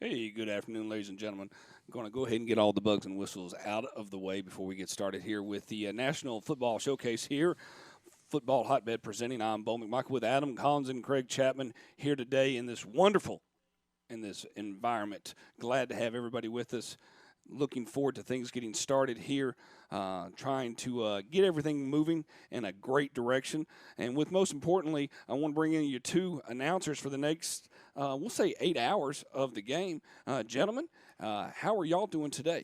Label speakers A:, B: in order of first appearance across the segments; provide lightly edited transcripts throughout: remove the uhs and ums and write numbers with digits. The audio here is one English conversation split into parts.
A: Hey, good afternoon, ladies and gentlemen. I'm going to go ahead and get all the bugs and whistles out of the way before we get started here with the National Football Showcase here. Football Hotbed presenting. I'm Bo McMichael with Adam Collins and Craig Chapman here today in this environment. Glad to have everybody with us. Looking forward to things getting started here, trying to get everything moving in a great direction. And with most importantly, I want to bring in you two announcers for the next, we'll say 8 hours of the game. Gentlemen, how are y'all doing today?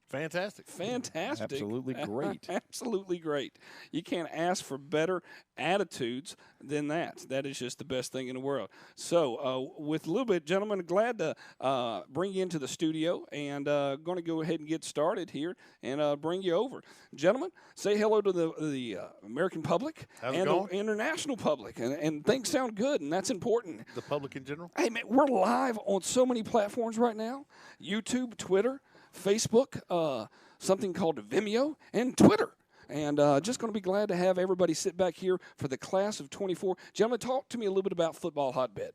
B: Fantastic.
A: Fantastic.
C: Absolutely great.
A: Absolutely great. You can't ask for better attitudes than that. That is just the best thing in the world. So with a little bit, gentlemen, glad to bring you into the studio and going to go ahead and get started here and bring you over. Gentlemen, say hello to the American public and the international public. And things sound good, and that's important.
B: The public in general?
A: Hey, man, we're live on so many platforms right now. YouTube, Twitter, Facebook, something called Vimeo, and Twitter. And just going to be glad to have everybody sit back here for the class of 24. Gentlemen, talk to me a little bit about Football Hotbed.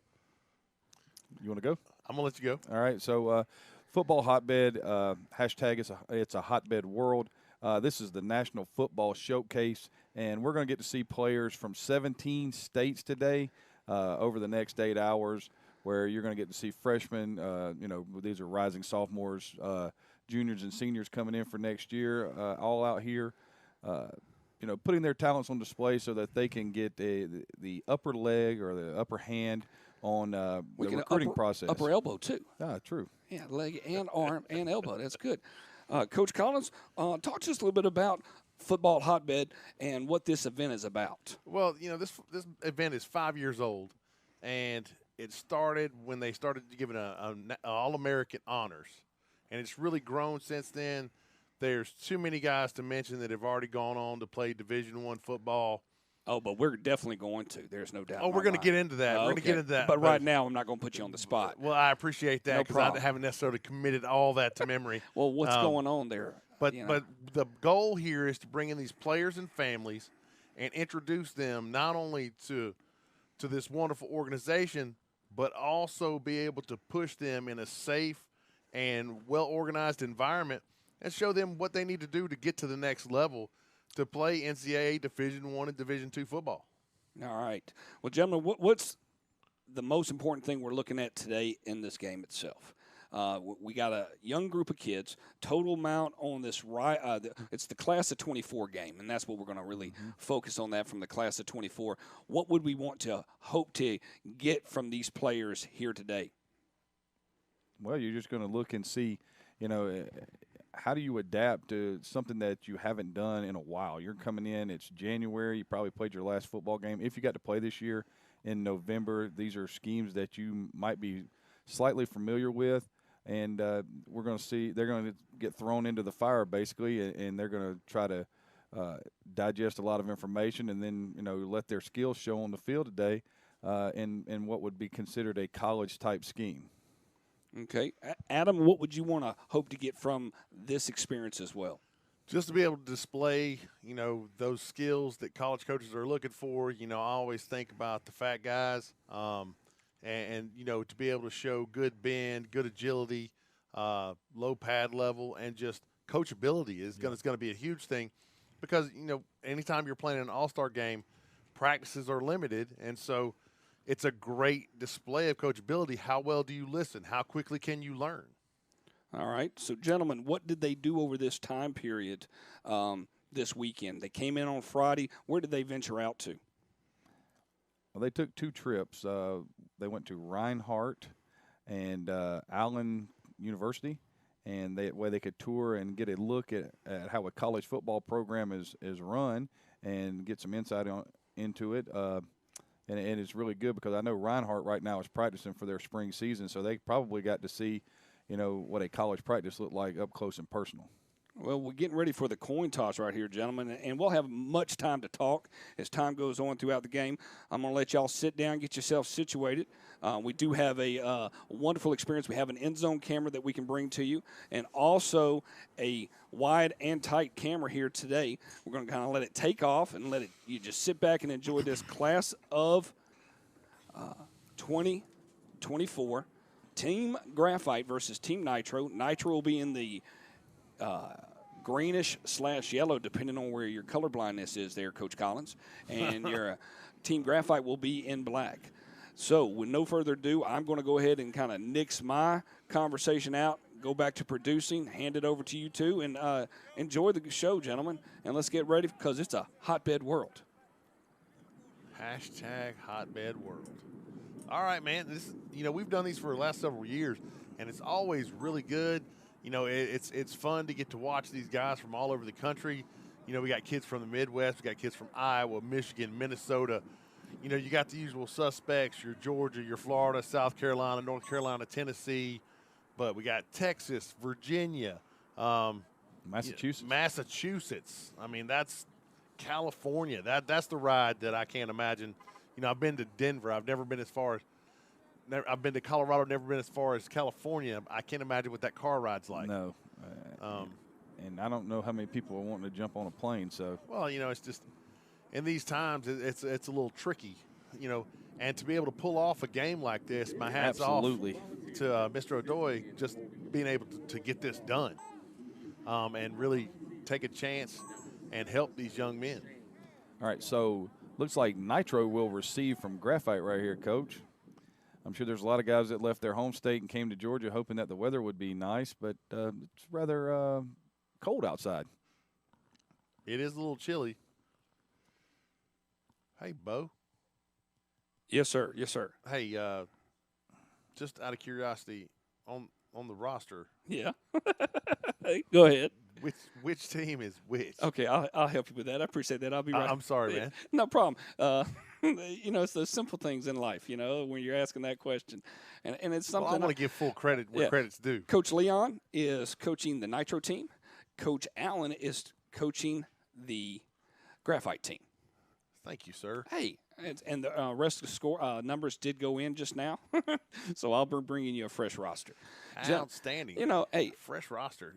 C: You want to go?
B: I'm going to let you go.
C: All right. So Football Hotbed, hashtag it's a hotbed world. This is the National Football Showcase, and we're going to get to see players from 17 states today over the next 8 hours, where you're going to get to see freshmen, these are rising sophomores, juniors and seniors coming in for next year, all out here, putting their talents on display so that they can get the upper leg or the upper hand on the recruiting process.
A: Upper elbow, too.
C: True.
A: Yeah, leg and arm and elbow. That's good. Coach Collins, talk to us a little bit about Football Hotbed and what this event is about.
B: Well, this event is 5 years old, and it started when they started giving an All-American honors, and it's really grown since then. There's too many guys to mention that have already gone on to play Division I football.
A: Oh, but we're definitely going to. There's no doubt.
B: Oh, we're going to get into that. We're going to get into that.
A: But right now, I'm not going to put you on the spot.
B: Well, I appreciate that because I haven't necessarily committed all that to memory.
A: Well, what's going on there?
B: But the goal here is to bring in these players and families and introduce them not only to this wonderful organization, but also be able to push them in a safe and well-organized environment and show them what they need to do to get to the next level to play NCAA Division I and Division II football.
A: All right. Well, gentlemen, what's the most important thing we're looking at today in this game itself? We got a young group of kids. Total amount on this it's the class of 24 game, and that's what we're going to really focus on, that from the class of 24. What would we want to hope to get from these players here today?
C: Well, you're just going to look and see, how do you adapt to something that you haven't done in a while? You're coming in, it's January, you probably played your last football game. If you got to play this year in November, these are schemes that you might be slightly familiar with. And we're going to see they're going to get thrown into the fire, basically, and they're going to try to digest a lot of information and then, let their skills show on the field today in what would be considered a college-type scheme.
A: Okay. Adam, what would you want to hope to get from this experience as well?
B: Just to be able to display, those skills that college coaches are looking for. I always think about the fat guys. And to be able to show good bend, good agility, low pad level, and just coachability is going to be a huge thing because, anytime you're playing an all-star game, practices are limited. And so it's a great display of coachability. How well do you listen? How quickly can you learn?
A: All right. So, gentlemen, what did they do over this time period this weekend? They came in on Friday. Where did they venture out to?
C: Well, they took 2 trips. They went to Reinhardt and Allen University, and they could tour and get a look at how a college football program is run and get some insight into it. And it's really good because I know Reinhardt right now is practicing for their spring season, so they probably got to see, what a college practice looked like up close and personal.
A: Well, we're getting ready for the coin toss right here, gentlemen, and we'll have much time to talk as time goes on throughout the game. I'm going to let y'all sit down, get yourself situated. We do have a wonderful experience. We have an end zone camera that we can bring to you, and also a wide and tight camera here today. We're going to kind of let it take off and you just sit back and enjoy this class of 2024 Team Graphite versus Team Nitro. Nitro will be in the greenish/yellow, depending on where your color blindness is there, Coach Collins. And your Team Graphite will be in black. So with no further ado, I'm going to go ahead and kind of nix my conversation out, go back to producing, hand it over to you two, and enjoy the show, gentlemen. And let's get ready because it's a hotbed world.
B: Hashtag hotbed world. All right, man. This, we've done these for the last several years, and it's always really good. It's fun to get to watch these guys from all over the country. We got kids from the Midwest. We got kids from Iowa, Michigan, Minnesota. You got the usual suspects, your Georgia, your Florida, South Carolina, North Carolina, Tennessee. But we got Texas, Virginia.
C: Massachusetts.
B: I mean, that's California. That's the ride that I can't imagine. I've been to Denver. I've never been as far as I've been to Colorado, never been as far as California. I can't imagine what that car ride's like.
C: No. And I don't know how many people are wanting to jump on a plane. So,
B: well, it's just in these times it's a little tricky, and to be able to pull off a game like this, my hat's
C: absolutely
B: off to Mr. O'Doy just being able to get this done, and really take a chance and help these young men.
C: All right, so looks like Nitro will receive from Graphite right here, Coach. I'm sure there's a lot of guys that left their home state and came to Georgia hoping that the weather would be nice, but it's rather cold outside.
B: It is a little chilly. Hey, Bo.
A: Yes, sir. Yes, sir.
B: Hey, just out of curiosity, on the roster.
A: Yeah. Hey, go ahead.
B: Which team is which?
A: Okay, I'll help you with that. I appreciate that. I'll be right.
B: I'm sorry, man.
A: No problem. It's those simple things in life, when you're asking that question. And it's something.
B: Well, I want to give full credit where credit's due.
A: Coach Leon is coaching the Nitro team. Coach Allen is coaching the Graphite team.
B: Thank you, sir.
A: Hey, and the rest of the score numbers did go in just now, so I'll be bringing you a fresh roster.
B: Outstanding.
A: Hey,
B: fresh roster.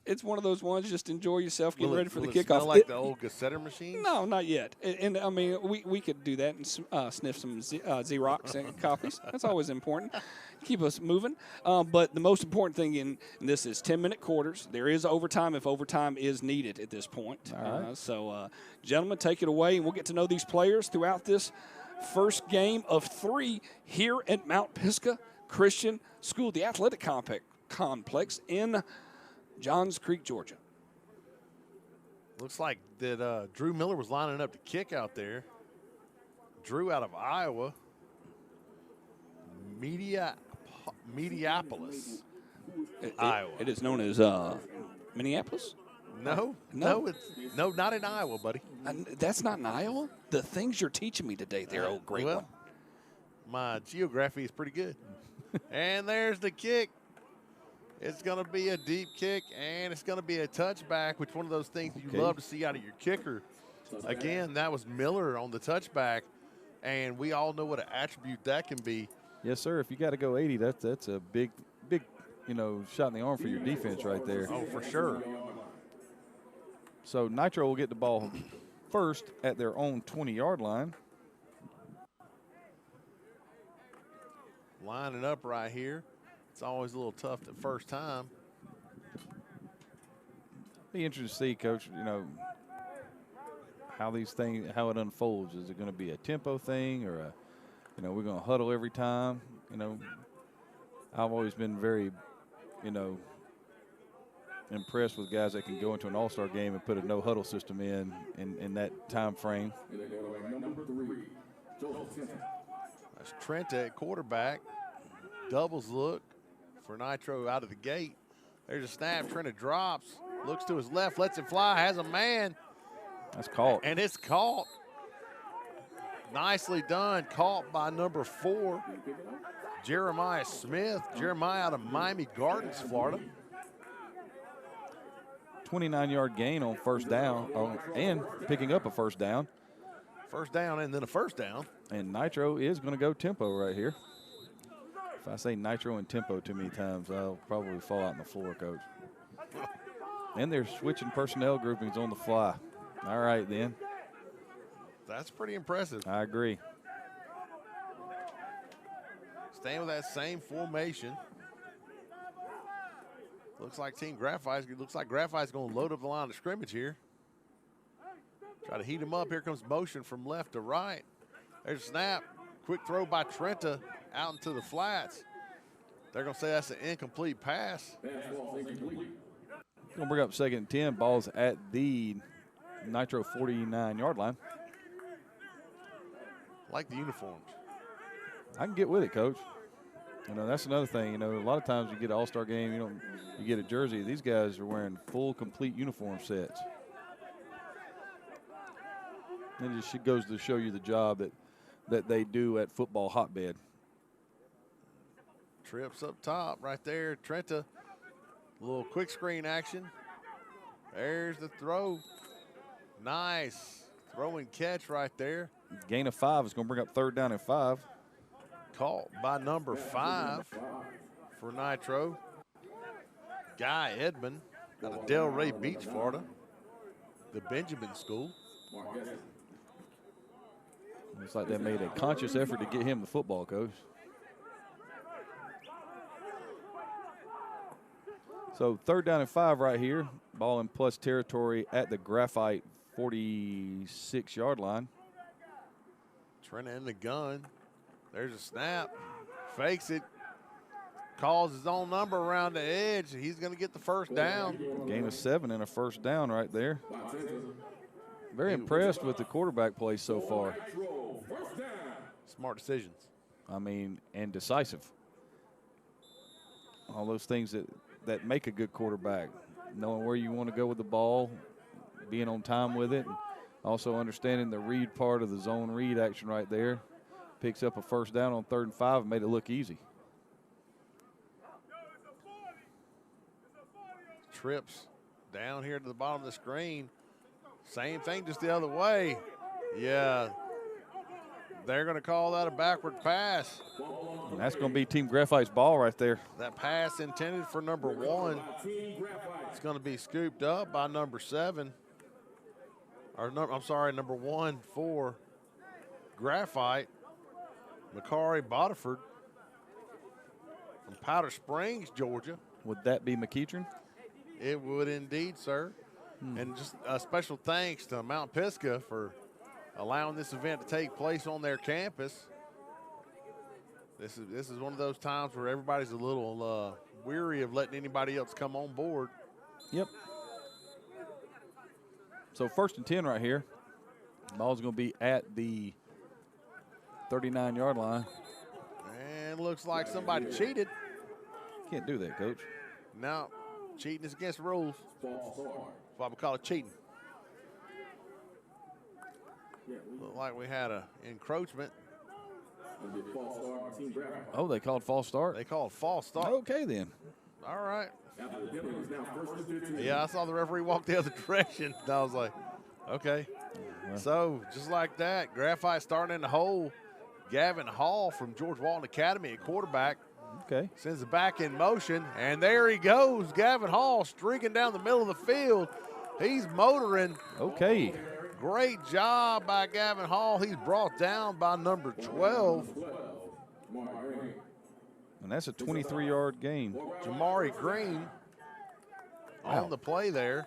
A: It's one of those ones. Just enjoy yourself, get ready for the
B: Will
A: kickoff.
B: it smell like the old Gassetter machines?
A: No, not yet. And I mean, we could do that and sniff some Xerox and copies. That's always important. Keep us moving. But the most important thing in this is 10-minute quarters. There is overtime if overtime is needed at this point.
C: All right.
A: So, gentlemen, take it away, and we'll get to know these players throughout this first game of 3 here at Mount Pisgah Christian School, the athletic complex in Johns Creek, Georgia.
B: Looks like that Drew Miller was lining up to kick out there. Drew out of Iowa. Mediapolis, Iowa.
A: It is known as Minneapolis?
B: No, not in Iowa, buddy.
A: That's not in Iowa? The things you're teaching me today there, old great one.
B: My geography is pretty good. And there's the kick. It's going to be a deep kick, and it's going to be a touchback, which one of those things you love to see out of your kicker. Again, that was Miller on the touchback, and we all know what an attribute that can be.
C: Yes, sir. If you got to go 80, that's a big, shot in the arm for your defense right there.
B: Oh, for sure.
C: So Nitro will get the ball first at their own 20-yard line.
B: Lining up right here. It's always a little tough the first time.
C: Be interesting to see, Coach, how it unfolds. Is it going to be a tempo thing or we're going to huddle every time? I've always been very, impressed with guys that can go into an all-star game and put a no-huddle system in that time frame.
B: That's Trent at quarterback. Doubles look for Nitro out of the gate. There's a snap. Trent drops. Looks to his left. Lets it fly. Has a man.
C: That's caught.
B: And it's caught. Nicely done. Caught by number 4, Jeremiah Smith. Jeremiah out of Miami Gardens, Florida.
C: 29-yard gain on first down and picking up a first down.
B: First down and then a first down.
C: And Nitro is going to go tempo right here. If I say Nitro and tempo too many times, I'll probably fall out on the floor, Coach. And they're switching personnel groupings on the fly. All right, then.
B: That's pretty impressive.
C: I agree.
B: staying with that same formation. Looks like Graphite's going to load up the line of scrimmage here. Try to heat him up. Here comes motion from left to right. There's a snap. Quick throw by Trenta out into the flats. They're going to say that's an incomplete pass.
C: Going to bring up 2nd and 10. Ball's at the Nitro 49-yard line.
B: Like the uniforms.
C: I can get with it, Coach. You know, that's another thing. You know, a lot of times you get an all-star game, you get a jersey. These guys are wearing full, complete uniform sets. And it just goes to show you the job that they do at football hotbed.
B: Trips up top right there. Trenta, a little quick screen action. There's the throw. Nice throw and catch right there.
C: Gain of 5 is going to bring up 3rd down and 5.
B: Caught by number 5 for Nitro. Guy Edmond out of Delray Beach, Florida. The Benjamin School.
C: Looks like they made a conscious effort to get him the football, Coach. So 3rd down and 5 right here. Ball in plus territory at the Graphite 46-yard line.
B: Trenta in the gun. There's a snap. Fakes it. Calls his own number around the edge. He's going to get the 1st down.
C: Gain of 7 and a 1st down right there. Very impressed with the quarterback play so far.
B: Smart decisions.
C: I mean, and decisive. All those things that make a good quarterback. Knowing where you want to go with the ball, being on time with it, and also understanding the read part of the zone read action right there. Picks up a 1st down on 3rd and 5 and made it look easy.
B: Trips down here to the bottom of the screen. Same thing, just the other way. Yeah. They're going to call that a backward pass.
C: And that's going to be Team Graphite's ball right there.
B: That pass intended for number 1. It's going to be scooped up by number 7. Number 1 for Graphite. Makari Bodiford from Powder Springs, Georgia.
C: Would that be McEachern?
B: It would indeed, sir. And just a special thanks to Mount Pisgah for allowing this event to take place on their campus. This is one of those times where everybody's a little weary of letting anybody else come on board.
C: Yep. So 1st and 10 right here. Ball's going to be at the 39-yard line.
B: And looks like somebody cheated.
C: Can't do that, Coach.
B: No, cheating is against the rules. That's why we call it cheating. Looked like we had an encroachment.
C: Oh, they called false start?
B: They called false start.
C: Okay, then.
B: All right. Yeah, I saw the referee walk the other direction. I was like, okay.
C: Well.
B: So, just like that, Graphite starting in the hole. Gavin Hall from George Walton Academy at quarterback.
C: Okay.
B: Sends it back in motion, and there he goes. Gavin Hall streaking down the middle of the field. He's motoring.
C: Okay.
B: Great job by Gavin Hall. He's brought down by number 12.
C: And that's a 23-yard gain.
B: Jamari Green on the play there.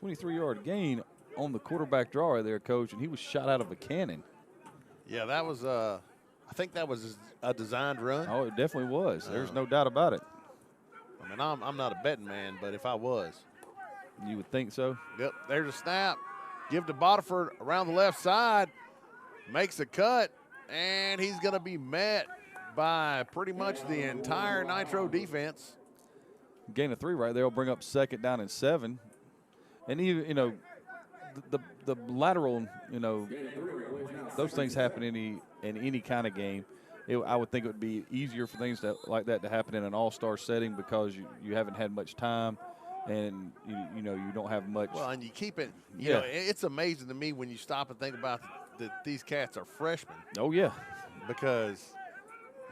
C: 23-yard gain on the quarterback draw right there, Coach, and he was shot out of a cannon.
B: Yeah, that was I think that was a designed run.
C: Oh, it definitely was. There's no doubt about it.
B: I mean, I'm not a betting man, but if I was.
C: You would think so.
B: Yep, there's a snap. Give to Bodiford around the left side. Makes a cut, and he's going to be met by pretty much the entire Nitro defense.
C: Gain of 3 right there will bring up 2nd down and 7. And even, the lateral, those things happen in any kind of game. I would think it would be easier for things like that to happen in an all-star setting because you haven't had much time and you don't have much.
B: Well, and you keep it. You know, it's amazing to me when you stop and think about that these cats are freshmen.
C: Oh yeah,
B: because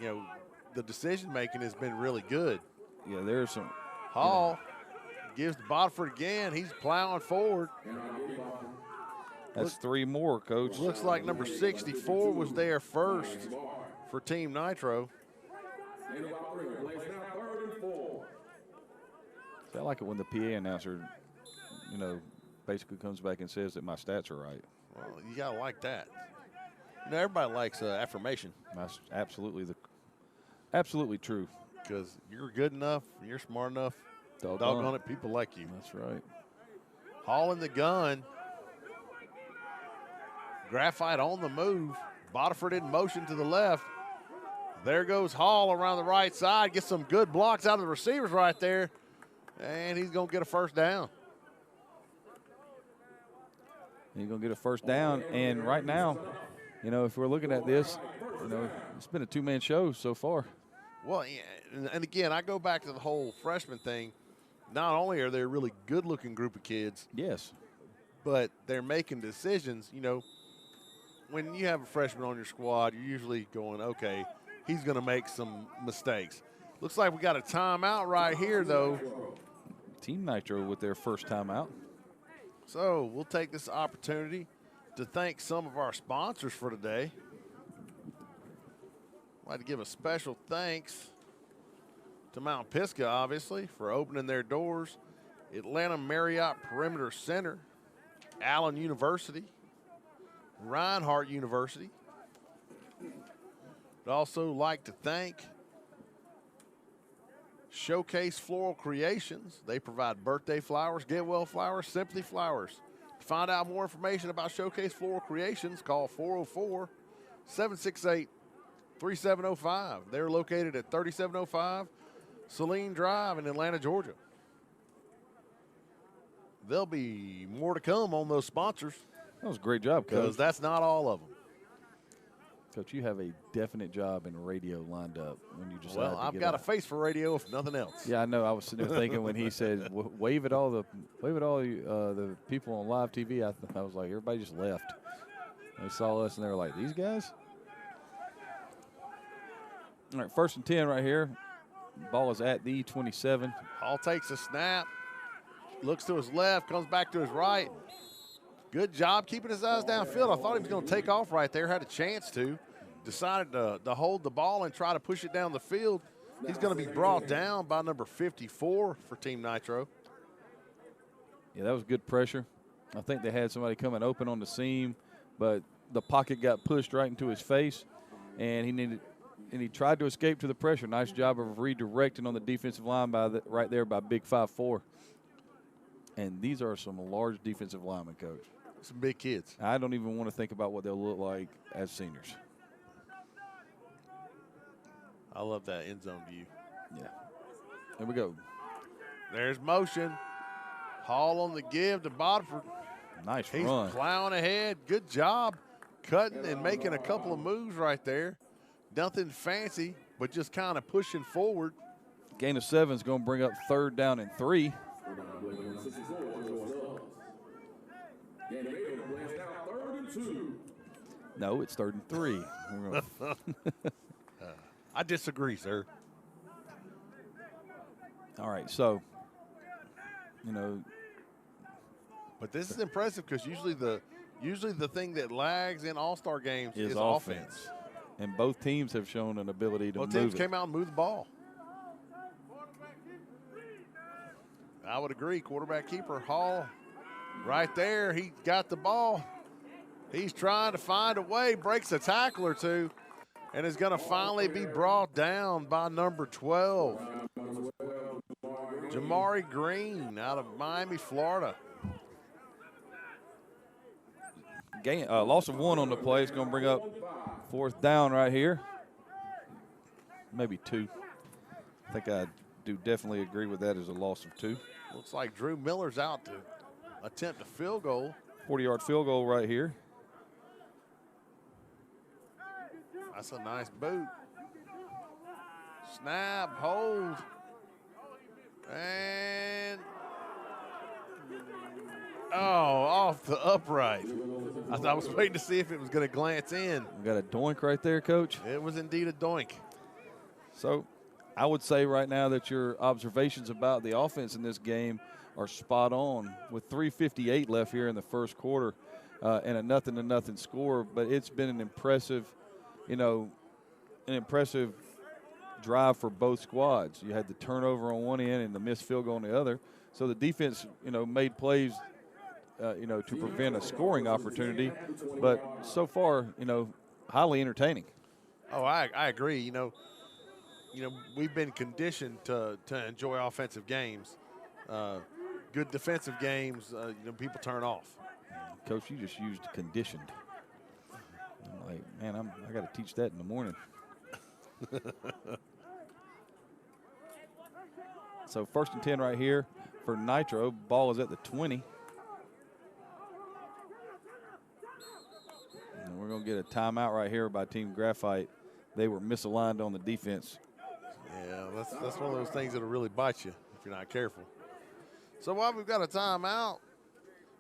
B: the decision making has been really good.
C: Yeah, there's some.
B: Hall gives to Bodiford again. He's plowing forward.
C: That's 3 more, Coach.
B: Looks like number 64 was there first for Team Nitro.
C: See, I like it when the PA announcer, basically comes back and says that my stats are right.
B: Well, you got to like that. Everybody likes affirmation.
C: That's absolutely true.
B: Because you're good enough, you're smart enough, doggone it, people like you.
C: That's right.
B: Hauling the gun. Graphite on the move. Bodiford in motion to the left. There goes Hall around the right side. Gets some good blocks out of the receivers right there. And he's going to get a first down.
C: He's going to get a first down. And right now, if we're looking at this, it's been a 2-man show so far.
B: Well, and again, I go back to the whole freshman thing. Not only are they a really good-looking group of kids,
C: yes,
B: but they're making decisions. When you have a freshman on your squad, you're usually going, okay, he's going to make some mistakes. Looks like we got a timeout right here, though.
C: Team Nitro with their first timeout.
B: So we'll take this opportunity to thank some of our sponsors for today. I'd like to give a special thanks to Mount Pisgah, obviously, for opening their doors. Atlanta Marriott Perimeter Center, Allen University, Reinhardt University. I'd also like to thank Showcase Floral Creations. They provide birthday flowers, get well flowers, sympathy flowers. To find out more information about Showcase Floral Creations, call 404-768-3705. They're located at 3705 Saline Drive in Atlanta, Georgia. There'll be more to come on those sponsors.
C: That was a great job, Coach.
B: Because that's not all of them.
C: Coach, you have a definite job in radio lined up when you decided
B: Well,
C: to
B: I've
C: get
B: got
C: out.
B: a face for radio, if nothing else.
C: Yeah, I know. I was sitting there thinking when he said, "Wave at all the people on live TV." I was like, everybody just left. They saw us and they were like, "These guys." All right, 1st and 10 right here. Ball is at the 27.
B: Hall takes a snap, looks to his left, comes back to his right. Good job keeping his eyes downfield. I thought he was going to take off right there, had a chance to. Decided to hold the ball and try to push it down the field. He's going to be brought down by number 54 for Team Nitro.
C: Yeah, that was good pressure. I think they had somebody coming open on the seam, but the pocket got pushed right into his face, and he tried to escape to the pressure. Nice job of redirecting on the defensive line right there by Big 5'4". And these are some large defensive linemen, Coach.
B: Some big kids.
C: I don't even want to think about what they'll look like as seniors.
B: I love that end zone view.
C: Yeah. Here we go.
B: There's motion. Hall on the give to Bodford.
C: Nice
B: He's
C: run.
B: plowing ahead. Good job cutting and making a couple of moves right there. Nothing fancy, but just kind of pushing forward.
C: Gain of 7 is going to bring up 3rd down and 3. No, it's 3rd and 3.
B: I disagree, sir.
C: All right, so,
B: But this is impressive because usually the thing that lags in all-star games
C: is
B: is
C: offense. And both teams have shown an ability to
B: Both
C: move
B: teams
C: it.
B: came out and moved the ball. I would agree. Quarterback keeper Hall right there. He got the ball. He's trying to find a way, breaks a tackle or two, and is going to finally be brought down by number 12. Jamari Green out of Miami, Florida.
C: Loss of 1 on the play is going to bring up 4th down right here. Maybe 2. I think I do definitely agree with that as a loss of 2.
B: Looks like Drew Miller's out to attempt a field goal.
C: 40-yard field goal right here.
B: That's a nice boot. Snap, hold. And, off the upright. I was waiting to see if it was going to glance in.
C: We got a doink right there, Coach.
B: It was indeed a doink.
C: So I would say right now that your observations about the offense in this game are spot on. With 3:58 left here in the first quarter, and a 0-0 score. But it's been an impressive, drive for both squads. You had the turnover on one end and the missed field goal on the other. So the defense, made plays, to prevent a scoring opportunity. But so far, highly entertaining.
B: Oh, I agree. We've been conditioned to enjoy offensive games. Good defensive games, people turn off.
C: Coach, you just used conditioned. I'm like, man, I got to teach that in the morning. So 1st and 10 right here for Nitro. Ball is at the 20. And we're going to get a timeout right here by Team Graphite. They were misaligned on the defense.
B: Yeah, that's one of those things that'll really bite you if you're not careful. So while we've got a timeout,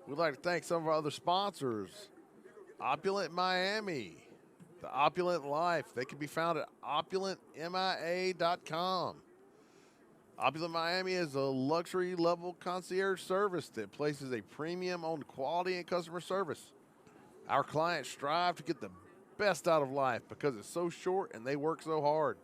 B: we'd like to thank some of our other sponsors. Opulent Miami, the Opulent Life. They can be found at opulentmia.com. Opulent Miami is a luxury level concierge service that places a premium on quality and customer service. Our clients strive to get the best out of life because it's so short and they work so hard.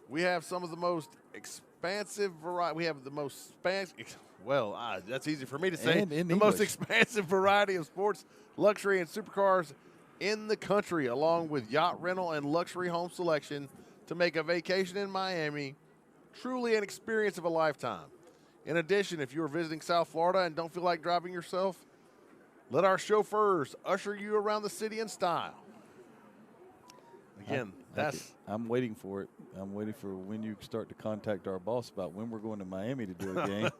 B: We have some of the most expansive variety. We have the most that's easy for me to say.
C: And in
B: the most
C: English.
B: expansive variety of sports, luxury, and supercars in the country, along with yacht rental and luxury home selection to make a vacation in Miami truly an experience of a lifetime. In addition, if you're visiting South Florida and don't feel like driving yourself, let our chauffeurs usher you around the city in style. Again,
C: I'm waiting for it. I'm waiting for when you start to contact our boss about when we're going to Miami to do a game.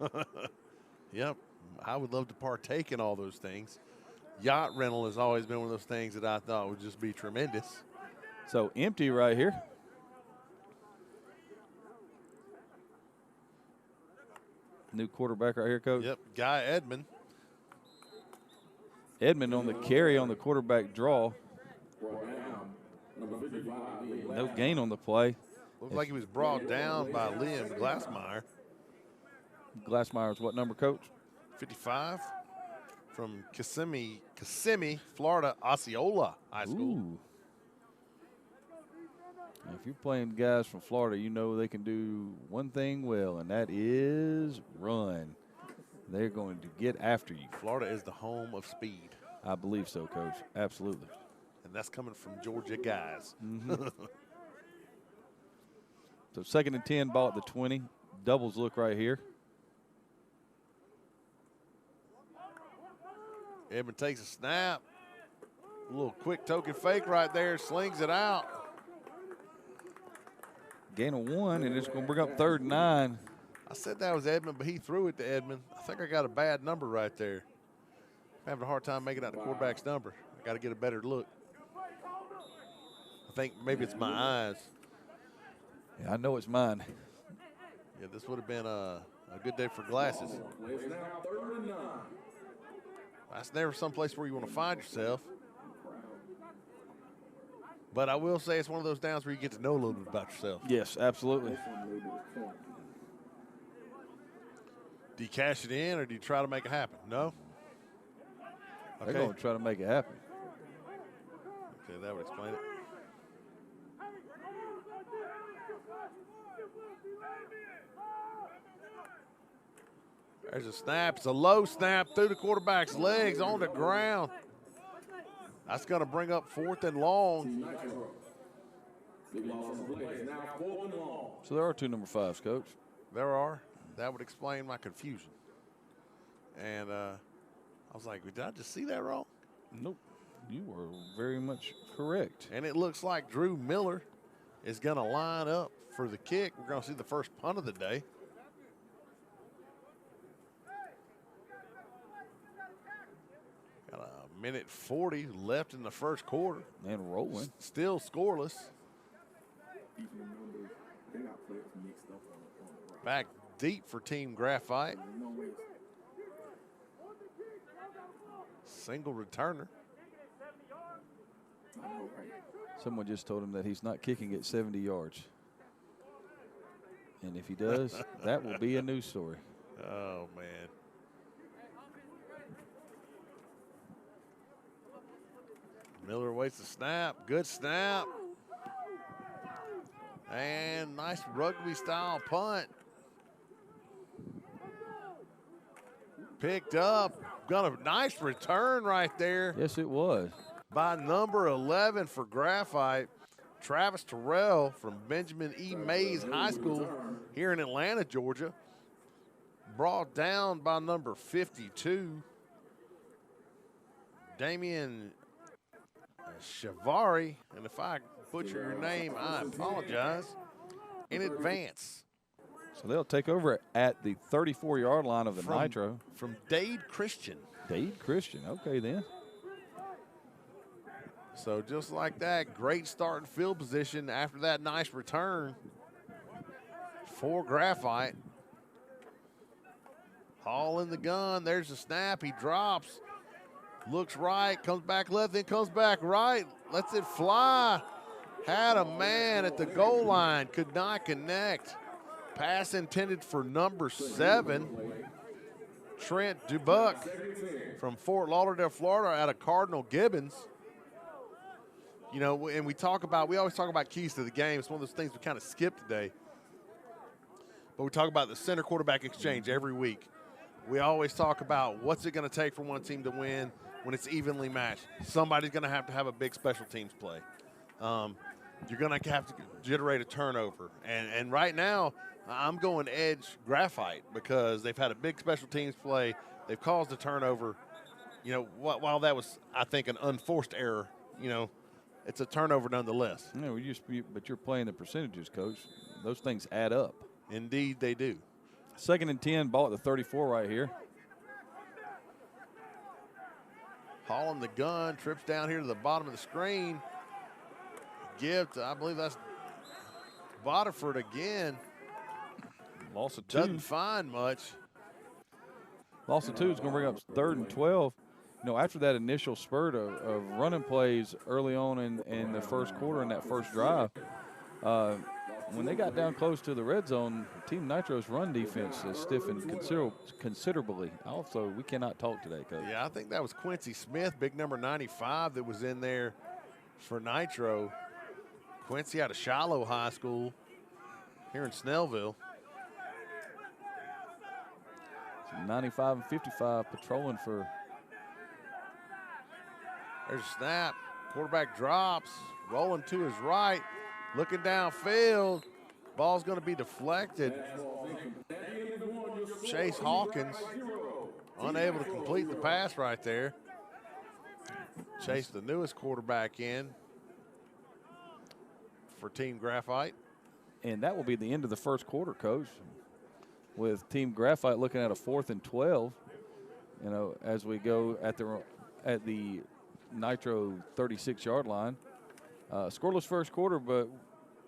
B: Yep. I would love to partake in all those things. Yacht rental has always been one of those things that I thought would just be tremendous.
C: So empty right here. New quarterback right here, Coach.
B: Yep, Guy Edmond.
C: Edmond on the carry on the quarterback draw. No gain on the play.
B: Looked like he was brought down by Liam Glassmeyer.
C: Glassmeyer's what number, Coach?
B: 55 from Kissimmee, Florida, Osceola High School.
C: Ooh. Now, if you're playing guys from Florida, you know they can do one thing well, and that is run. They're going to get after you.
B: Florida is the home of speed.
C: I believe so, Coach. Absolutely.
B: And that's coming from Georgia guys.
C: So 2nd and 10, ball at the 20. Doubles look right here.
B: Edmond takes a snap. A little quick token fake right there, slings it out.
C: Gain of 1, and it's going to bring up 3rd and 9.
B: I said that was Edmond, but he threw it to Edmond. I think I got a bad number right there. I'm having a hard time making out the quarterback's number. I got to get a better look. I think maybe it's my eyes.
C: Yeah, I know it's mine.
B: Yeah, this would have been a good day for glasses. That's never someplace where you want to find yourself. But I will say it's one of those downs where you get to know a little bit about yourself.
C: Yes, absolutely.
B: Do you cash it in or do you try to make it happen? No?
C: They're going to try to make it happen.
B: Okay, that would explain it. There's a snap. It's a low snap through the quarterback's legs on the ground. That's going to bring up 4th and long.
C: So there are 2 number 5s, Coach.
B: There are. That would explain my confusion. And I was like, did I just see that wrong?
C: Nope. You were very much correct.
B: And it looks like Drew Miller is going to line up for the kick. We're going to see the first punt of the day. Got a minute 40 left in the first quarter.
C: And rolling.
B: Still scoreless. Back deep for Team Graphite. Single returner.
C: Someone just told him that he's not kicking at 70 yards. And if he does, that will be a news story.
B: Oh, man. Miller waits the snap. Good snap. And nice rugby-style punt. Picked up. Got a nice return right there
C: Yes, it was.
B: by number 11 for Graphite. Travis Terrell from Benjamin E. Mays High School here in Atlanta, Georgia. Brought down by number 52. Damian Shavari. And if I butcher your name, I apologize in advance.
C: So they'll take over at the 34-yard line of the
B: From-
C: Nitro.
B: From Dade Christian.
C: Dade Christian. Okay, then.
B: So just like that, great start in field position after that nice return for Graphite. Hall in the gun. There's the snap. He drops. Looks right. Comes back left. Then comes back right. Lets it fly. Had a man at the goal line. Could not connect. Pass intended for number 7. Trent Dubuck from Fort Lauderdale, Florida, out of Cardinal Gibbons. You know, and we always talk about keys to the game. It's one of those things we kind of skipped today. But we talk about the center quarterback exchange every week. We always talk about what's it going to take for one team to win when it's evenly matched. Somebody's going to have a big special teams play. You're going to have to generate a turnover. And right now, I'm going edge Graphite because they've had a big special teams play. They've caused a turnover. You know, while that was, I think, an unforced error, you know, it's a turnover nonetheless.
C: Yeah, but you're playing the percentages, Coach. Those things add up.
B: Indeed, they do.
C: 2nd and 10, ball at the 34 right here.
B: Hall in the gun, trips down here to the bottom of the screen. Give to, I believe that's Bodiford again.
C: Loss of 2.
B: Doesn't find much.
C: Loss of 2 is going to bring up 3rd and 12. You know, after that initial spurt of running plays early on in the first quarter in that first drive, when they got down close to the red zone, Team Nitro's run defense has stiffened considerably. Also, we cannot talk today, Coach.
B: Yeah, I think that was Quincy Smith, big number 95, that was in there for Nitro. Quincy out of Shiloh High School here in Snellville.
C: 95 and 55 patrolling for.
B: There's a snap. Quarterback drops, rolling to his right, looking downfield. Ball's going to be deflected. Chase Hawkins unable to complete the pass right there. Chase, the newest quarterback in for Team Graphite.
C: And that will be the end of the first quarter, Coach, with Team Graphite looking at a 4th and 12. You know, as we go at the Nitro 36-yard line. Scoreless first quarter, but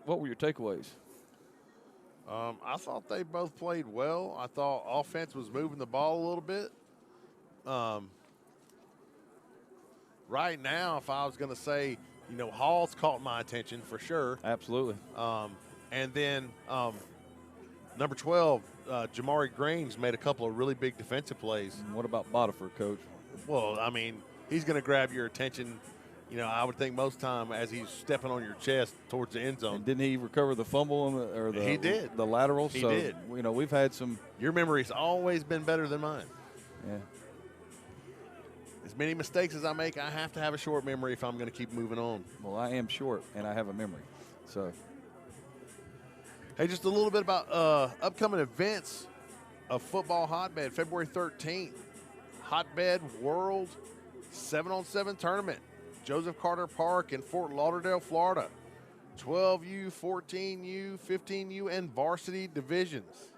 C: what were your takeaways?
B: I thought they both played well. I thought offense was moving the ball a little bit. Right now, if I was going to say, you know, Hall's caught my attention for sure.
C: Absolutely.
B: And then number 12, Jamari Grange made a couple of really big defensive plays.
C: And what about Bodiford, Coach?
B: Well, I mean, he's going to grab your attention, you know, I would think most time as he's stepping on your chest towards the end zone.
C: And didn't he recover the fumble
B: He did.
C: the lateral?
B: He
C: So,
B: did.
C: You know, we've had some.
B: Your memory's always been better than mine.
C: Yeah.
B: As many mistakes as I make, I have to have a short memory if I'm going to keep moving on.
C: Well, I am short, and I have a memory. So,
B: Hey, just a little bit about upcoming events of Football Hotbed. February 13th, Hotbed World 7-on-7 Tournament. Joseph Carter Park in Fort Lauderdale, Florida. 12U, 14U, 15U, and varsity divisions.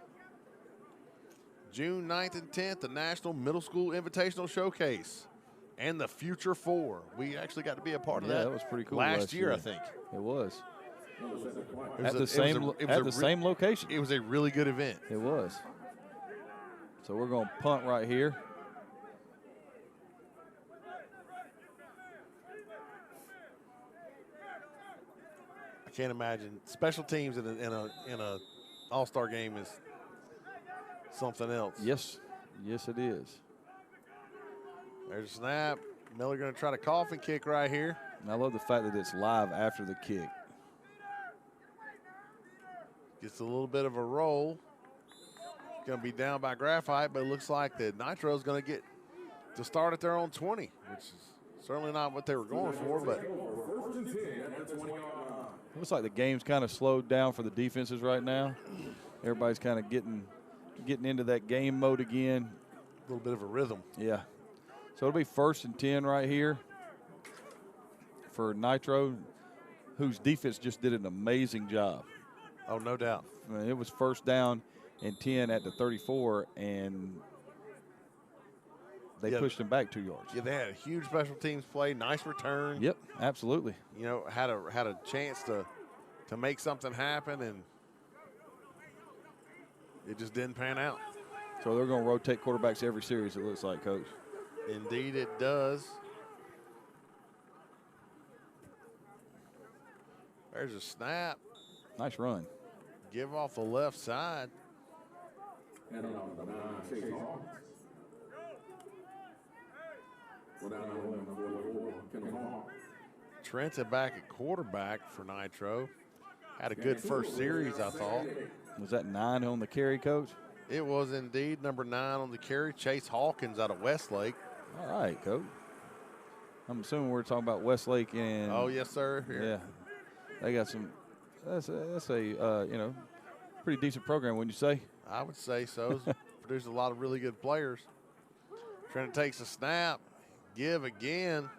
B: June 9th and 10th, the National Middle School Invitational Showcase. And the Future Four. We actually got to be a part of
C: yeah,
B: that.
C: that was pretty cool.
B: Last year, I think.
C: It was.
B: It
C: At
B: was
C: the same location.
B: It was a really good event.
C: It was. So we're going to punt right here.
B: I can't imagine special teams in a all-star game is something else.
C: Yes. Yes, it is.
B: There's a snap. Miller going to try to coffin kick right here.
C: And I love the fact that it's live after the kick.
B: Gets a little bit of a roll. Going to be down by Graphite, but it looks like the Nitro's going to get to start at their own 20, which is certainly not what they were going for, but
C: It looks like the game's kind of slowed down for the defenses right now. Everybody's kind of getting into that game mode again.
B: a little bit of a rhythm.
C: Yeah. So it'll be 1st and 10 right here for Nitro, whose defense just did an amazing job.
B: Oh, no doubt.
C: I mean, it was 1st down and 10 at the 34, and they pushed them back 2 yards.
B: Yeah, they had a huge special teams play, nice return.
C: Yep, absolutely.
B: You know, had a chance to make something happen, and it just didn't pan out.
C: So they're going to rotate quarterbacks every series, it looks like, Coach.
B: Indeed it does. There's a snap.
C: Nice run.
B: Give off the left side. Trenton back at quarterback for Nitro. Had a good first series, I thought.
C: Was that 9 on the carry, Coach?
B: It was indeed number 9 on the carry, Chase Hawkins out of Westlake.
C: All right, Coach. I'm assuming we're talking about Westlake and.
B: Oh, yes, sir. Here.
C: Yeah. They got some. That's a pretty decent program, wouldn't you say?
B: I would say so. Produced a lot of really good players. Trenton takes a snap. Give again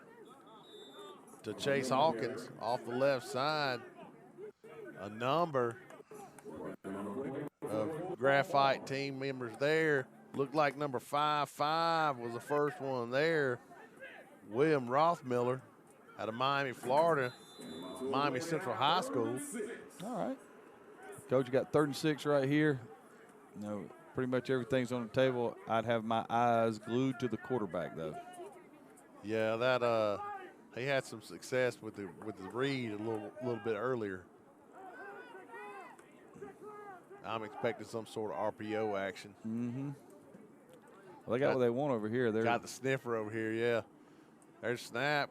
B: to Chase Hawkins off the left side. A number of Graphite team members there. Looked like number 5-5 was the first one there. William Rothmiller out of Miami, Florida, Miami Central High School.
C: All right. Coach, you got 3rd and 6 right here. Pretty much everything's on the table. I'd have my eyes glued to the quarterback, though.
B: Yeah, that he had some success with the read a little bit earlier. I'm expecting some sort of RPO action.
C: Mm-hmm. Well, they got what they want over here. They're
B: got the sniffer over here, yeah. There's snap.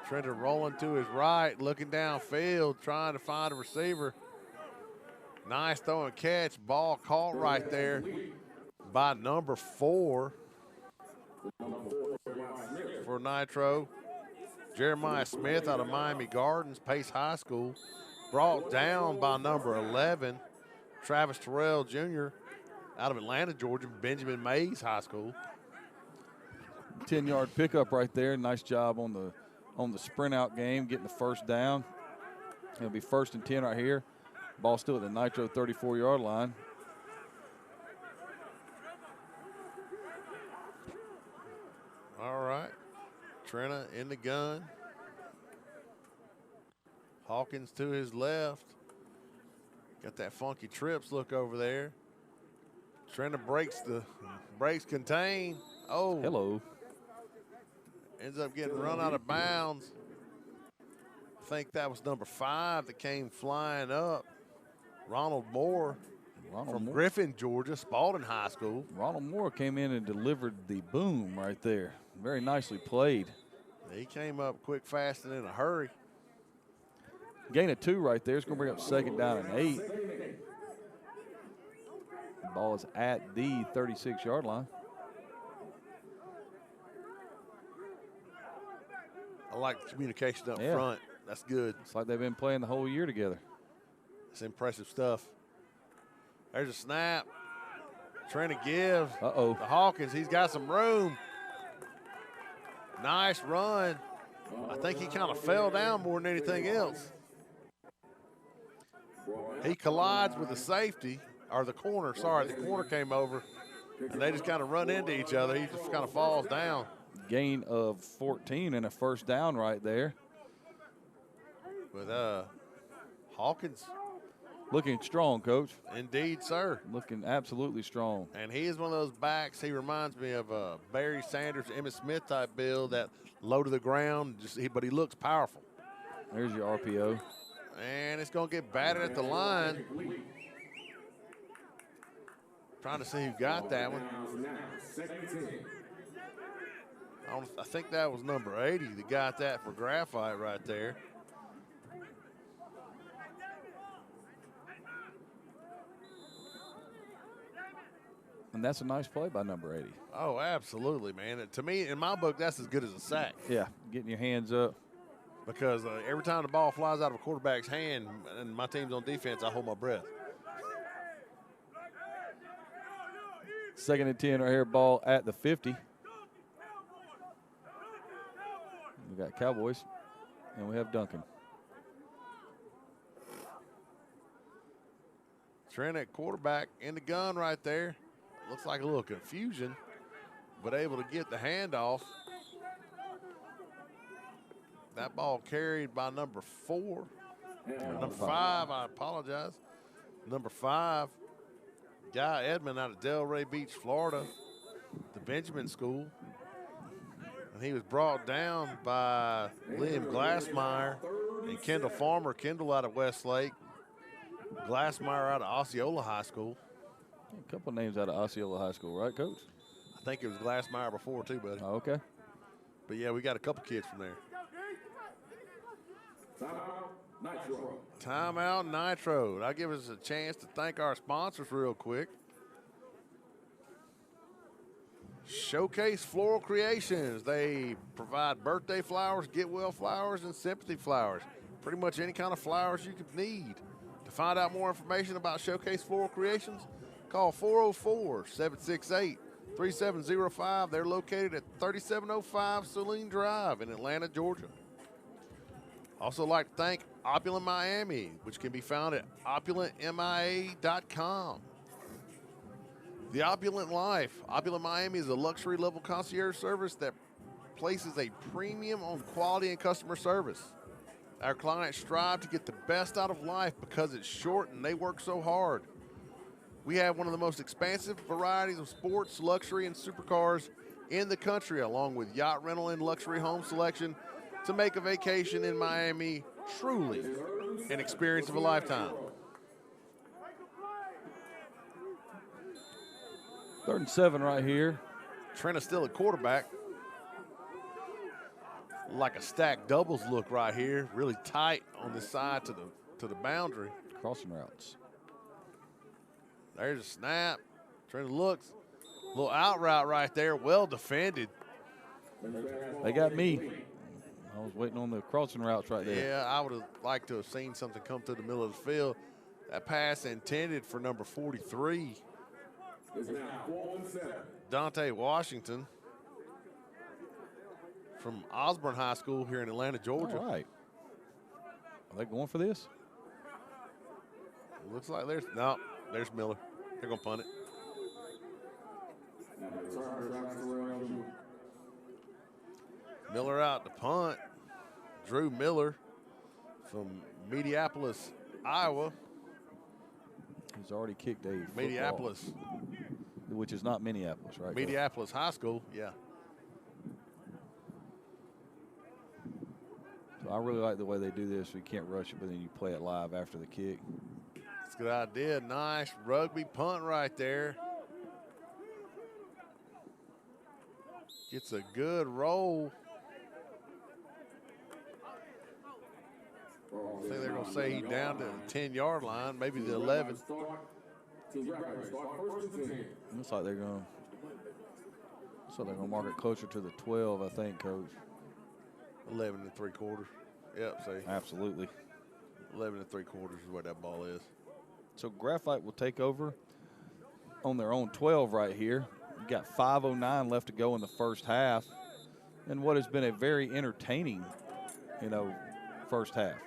B: Trenton rolling to his right, looking downfield, trying to find a receiver. Nice throw and catch. Ball caught right there by number 4 for Nitro. Jeremiah Smith out of Miami Gardens, Pace High School. Brought down by number 11, Travis Terrell Jr. out of Atlanta, Georgia, Benjamin Mays High School.
C: 10-yard pickup right there. Nice job on the sprint out game, getting the 1st down. It'll be 1st and 10 right here. Ball still at the Nitro 34-yard line.
B: All right. Trina in the gun. Hawkins to his left. Got that funky trips look over there. Trina breaks contain. Oh.
C: Hello.
B: Ends up getting run out of bounds. I think that was number 5 that came flying up. Ronald Moore from Griffin, Georgia, Spalding High School.
C: Ronald Moore came in and delivered the boom right there. Very nicely played.
B: He came up quick, fast, and in a hurry.
C: Gain of 2 right there. It's going to bring up 2nd down and 8. The ball is at the 36-yard line.
B: I like the communication up front. That's good.
C: It's like they've been playing the whole year together.
B: It's impressive stuff. There's a snap. Trying to give.
C: Uh-oh.
B: To Hawkins. He's got some room. Nice run. I think he kind of fell down more than anything else. He collides with the safety, or the corner. Sorry, the corner came over, and they just kind of run into each other. He just kind of falls down.
C: Gain of 14 and a 1st down right there.
B: With Hawkins.
C: Looking strong, Coach.
B: Indeed, sir.
C: Looking absolutely strong.
B: And he is one of those backs. He reminds me of Barry Sanders, Emmitt Smith type build, that low to the ground, but he looks powerful.
C: There's your RPO.
B: And it's going to get batted at the line. Trying to see who got that one. I think that was number 80 that got that for Graphite right there.
C: And that's a nice play by number 80.
B: Oh, absolutely, man. To me, in my book, that's as good as a sack.
C: Yeah, getting your hands up.
B: Because every time the ball flies out of a quarterback's hand and my team's on defense, I hold my breath.
C: 2nd and 10 right here, ball at the 50. We got Cowboys, and we have Duncan.
B: Trent at quarterback in the gun right there. Looks like a little confusion, but able to get the handoff. That ball carried by number 4. Number 5, I apologize. Number 5, Guy Edmond out of Delray Beach, Florida, the Benjamin School. And he was brought down by Liam Glassmeyer and Kendall Farmer. Kendall out of Westlake. Glassmeyer out of Osceola High School.
C: A couple names out of Osceola High School, right, Coach?
B: I think it was Glassmeyer before too, buddy.
C: Oh, okay.
B: But yeah, we got a couple kids from there. Timeout Nitro. I'll give us a chance to thank our sponsors real quick. Showcase Floral Creations. They provide birthday flowers, get well flowers, and sympathy flowers. Pretty much any kind of flowers you could need. To find out more information about Showcase Floral Creations, call 404-768-3705. They're located at 3705 Saline Drive in Atlanta, Georgia. Also like to thank Opulent Miami, which can be found at opulentmia.com. The Opulent Life. Opulent Miami is a luxury level concierge service that places a premium on quality and customer service. Our clients strive to get the best out of life because it's short and they work so hard. We have one of the most expansive varieties of sports, luxury, and supercars in the country, along with yacht rental and luxury home selection to make a vacation in Miami truly an experience of a lifetime.
C: 3rd and 7 right here.
B: Trent is still at quarterback. Like a stacked doubles look right here. Really tight on this side to the boundary.
C: Crossing routes.
B: There's a snap. Trent looks. A little out route right there. Well defended.
C: They got me. I was waiting on the crossing routes right there.
B: Yeah, I would have liked to have seen something come through the middle of the field. That pass intended for number 43. Dante Washington from Osborne High School here in Atlanta, Georgia.
C: All right. Are they going for this?
B: Looks like there's Miller. They're going to punt it. Miller out to punt. Drew Miller from Mediapolis, Iowa.
C: He's already kicked a football,
B: Mediapolis.
C: which is not Minneapolis, right?
B: Mediapolis High School, yeah.
C: So I really like the way they do this. We can't rush it, but then you play it live after the kick.
B: It's a good idea. Nice rugby punt right there. Gets a good roll. I think they're going to say he's down to the 10-yard line, maybe the 11.
C: Looks like they're going to mark it closer to the 12, I think, Coach.
B: 11 3/4. Yep, see.
C: Absolutely.
B: 11 3/4 is where that ball is.
C: So Graphite will take over on their own 12 right here. You got 5:09 left to go in the first half, and what has been a very entertaining, first half.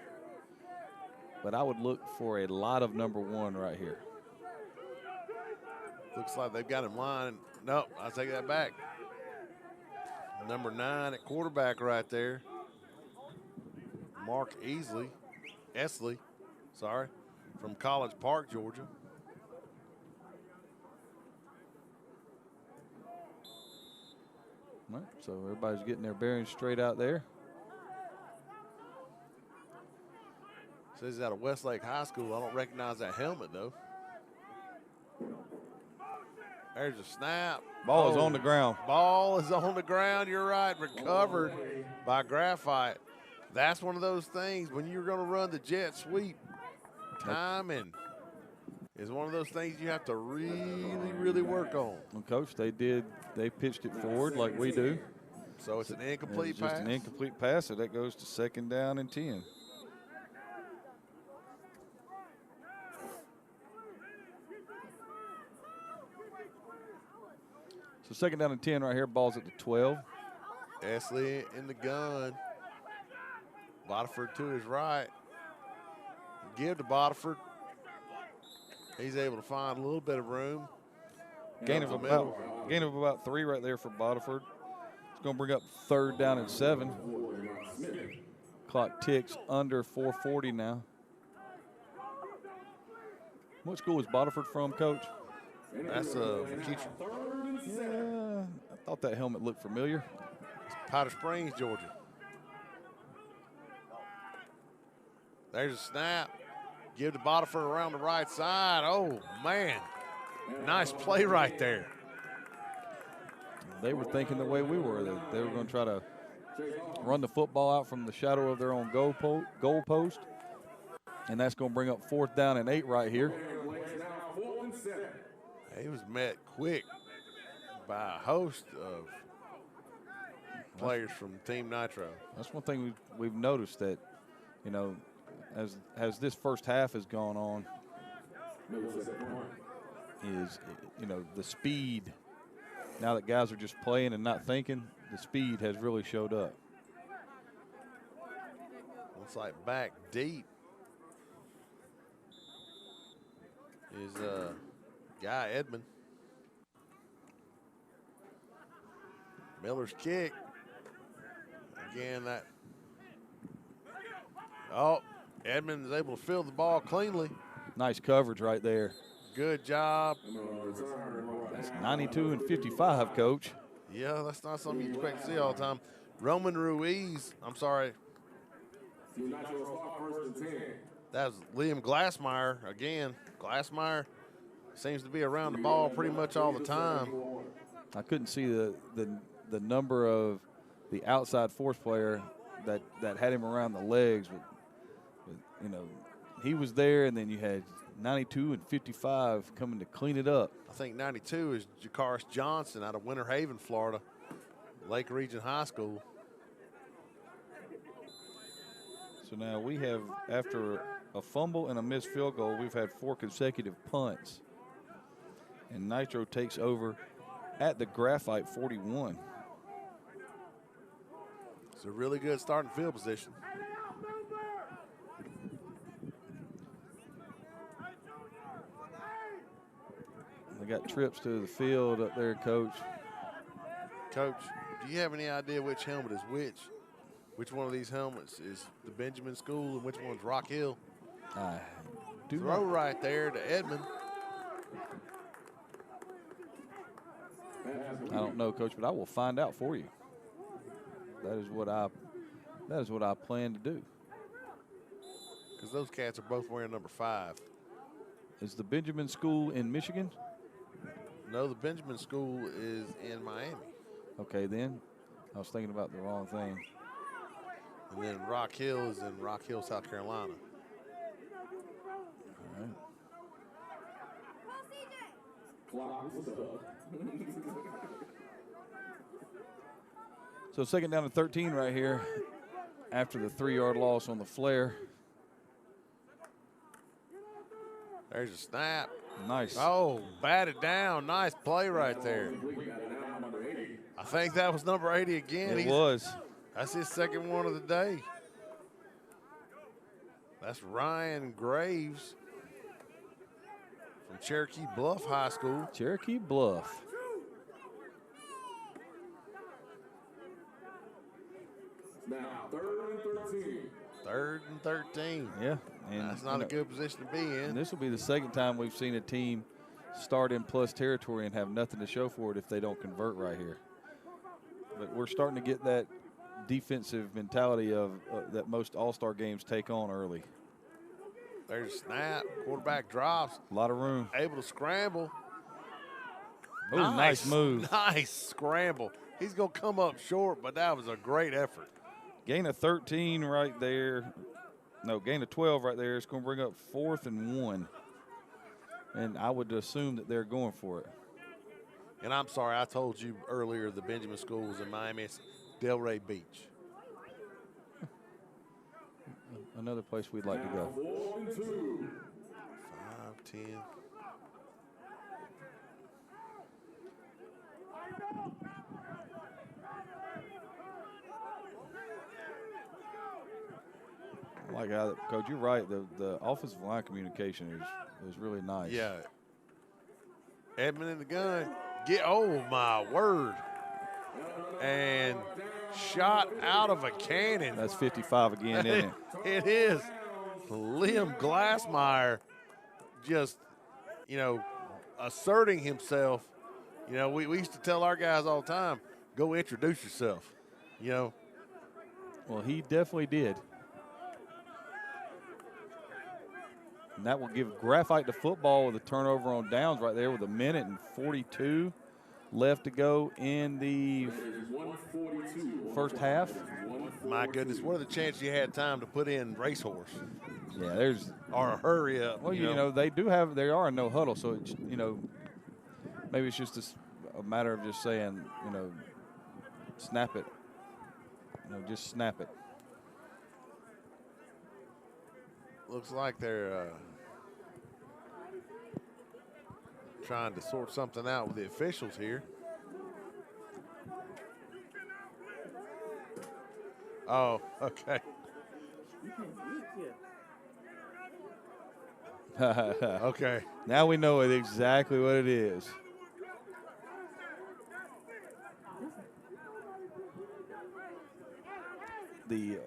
C: But I would look for a lot of number 1 right here.
B: Looks like they've got him lying. Nope, I'll take that back. Number 9 at quarterback right there. Mark Esley, from College Park, Georgia.
C: All right, so everybody's getting their bearings straight out there.
B: Says he's out of Westlake High School. I don't recognize that helmet, though. There's a snap.
C: Ball is on the ground.
B: Ball is on the ground. You're right. Recovered by Graphite. That's one of those things when you're going to run the jet sweep. Timing is one of those things you have to really, really work on.
C: Well, Coach, they pitched it forward like we do.
B: So it's an incomplete
C: It's just
B: pass.
C: an incomplete pass, so that goes to 2nd down and 10. So 2nd down and 10 right here. Ball's at the 12.
B: Esley in the gun. Botiford to his right. Give to Botiford. He's able to find a little bit of room.
C: Gain of about 3 right there for Botiford. It's going to bring up 3rd down and 7. Clock ticks under 4:40 now. What school is Botiford from, Coach?
B: That's McEachern.
C: Yeah, I thought that helmet looked familiar.
B: Powder Springs, Georgia. There's a snap. Give to Botiford around the right side. Oh, man. Nice play right there.
C: They were thinking the way we were, that they were going to try to run the football out from the shadow of their own goal post. And that's going to bring up 4th down and 8 right here.
B: He was met quick by a host of players from Team Nitro.
C: That's one thing we've noticed, that, you know, as this first half has gone on, is, you know, the speed. Now that guys are just playing and not thinking, the speed has really showed up.
B: Looks like back deep is Guy Edmond. Miller's kick. Again, that. Oh, Edmond is able to field the ball cleanly.
C: Nice coverage right there.
B: Good job.
C: That's 92 and 55, Coach.
B: Yeah, that's not something you expect to see all the time. Roman Ruiz, I'm sorry. That was Liam Glassmeyer again. Glassmeyer seems to be around the ball pretty much all the time.
C: I couldn't see the number of the outside force player that had him around the legs. But, you know, he was there, and then you had 92 and 55 coming to clean it up.
B: I think 92 is Jakaris Johnson out of Winter Haven, Florida, Lake Region High School.
C: So now we have, after a fumble and a missed field goal, we've had 4 consecutive punts. And Nitro takes over at the Graphite 41.
B: It's a really good starting field position.
C: They got trips to the field up there, Coach.
B: Coach, do you have any idea which helmet is which? Which one of these helmets is the Benjamin School and which one's Rock Hill?
C: I do
B: Throw
C: not.
B: right there to Edmond.
C: I don't know, Coach, but I will find out for you. That is what I plan to do.
B: Because those cats are both wearing number 5.
C: Is the Benjamin School in Michigan?
B: No, the Benjamin School is in Miami.
C: Okay, then. I was thinking about the wrong thing.
B: And then Rock Hill is in Rock Hill, South Carolina.
C: All right. So 2nd down and 13 right here after the 3-yard loss on the flare.
B: There's a snap.
C: Nice.
B: Oh, batted down. Nice play right there. I think that was number 80 again.
C: It was.
B: That's his second one of the day. That's Ryan Graves from Cherokee Bluff High School.
C: Cherokee Bluff.
D: Now, 3rd and 13.
B: 3rd and 13.
C: Yeah. And
B: That's not a good position to be
C: And
B: in.
C: this will be the second time we've seen a team start in plus territory and have nothing to show for it if they don't convert right here. But we're starting to get that defensive mentality of that most all-star games take on early.
B: There's a snap. Quarterback drops.
C: A lot of room.
B: Able to scramble.
C: Ooh, nice move.
B: Nice scramble. He's going to come up short, but that was a great effort.
C: Gain of 13 right there. No, gain of 12 right there. It's going to bring up 4th and 1. And I would assume that they're going for it.
B: And I'm sorry, I told you earlier the Benjamin School was in Miami. It's Delray Beach.
C: Another place we'd like to go.
D: 4 and 2.
B: 5, 10.
C: Like, Coach, you're right. The offensive line communication is really nice.
B: Yeah. Edmund in the gun. Oh, my word. And shot out of a cannon.
C: That's 55 again, isn't it?
B: It is. Liam Glassmeyer just, asserting himself. We used to tell our guys all the time, go introduce yourself,
C: Well, he definitely did. And that will give Graphite the football with a turnover on downs right there with 1:42 left to go in the first half.
B: My goodness, what are the chances you had time to put in racehorse
C: Yeah, there's
B: or a hurry up?
C: well, they are in no huddle, so it's, maybe it's just a matter of just saying, snap it. Just snap it.
B: Looks like they're trying to sort something out with the officials here. Oh, okay. Okay.
C: Now we know exactly what it is. The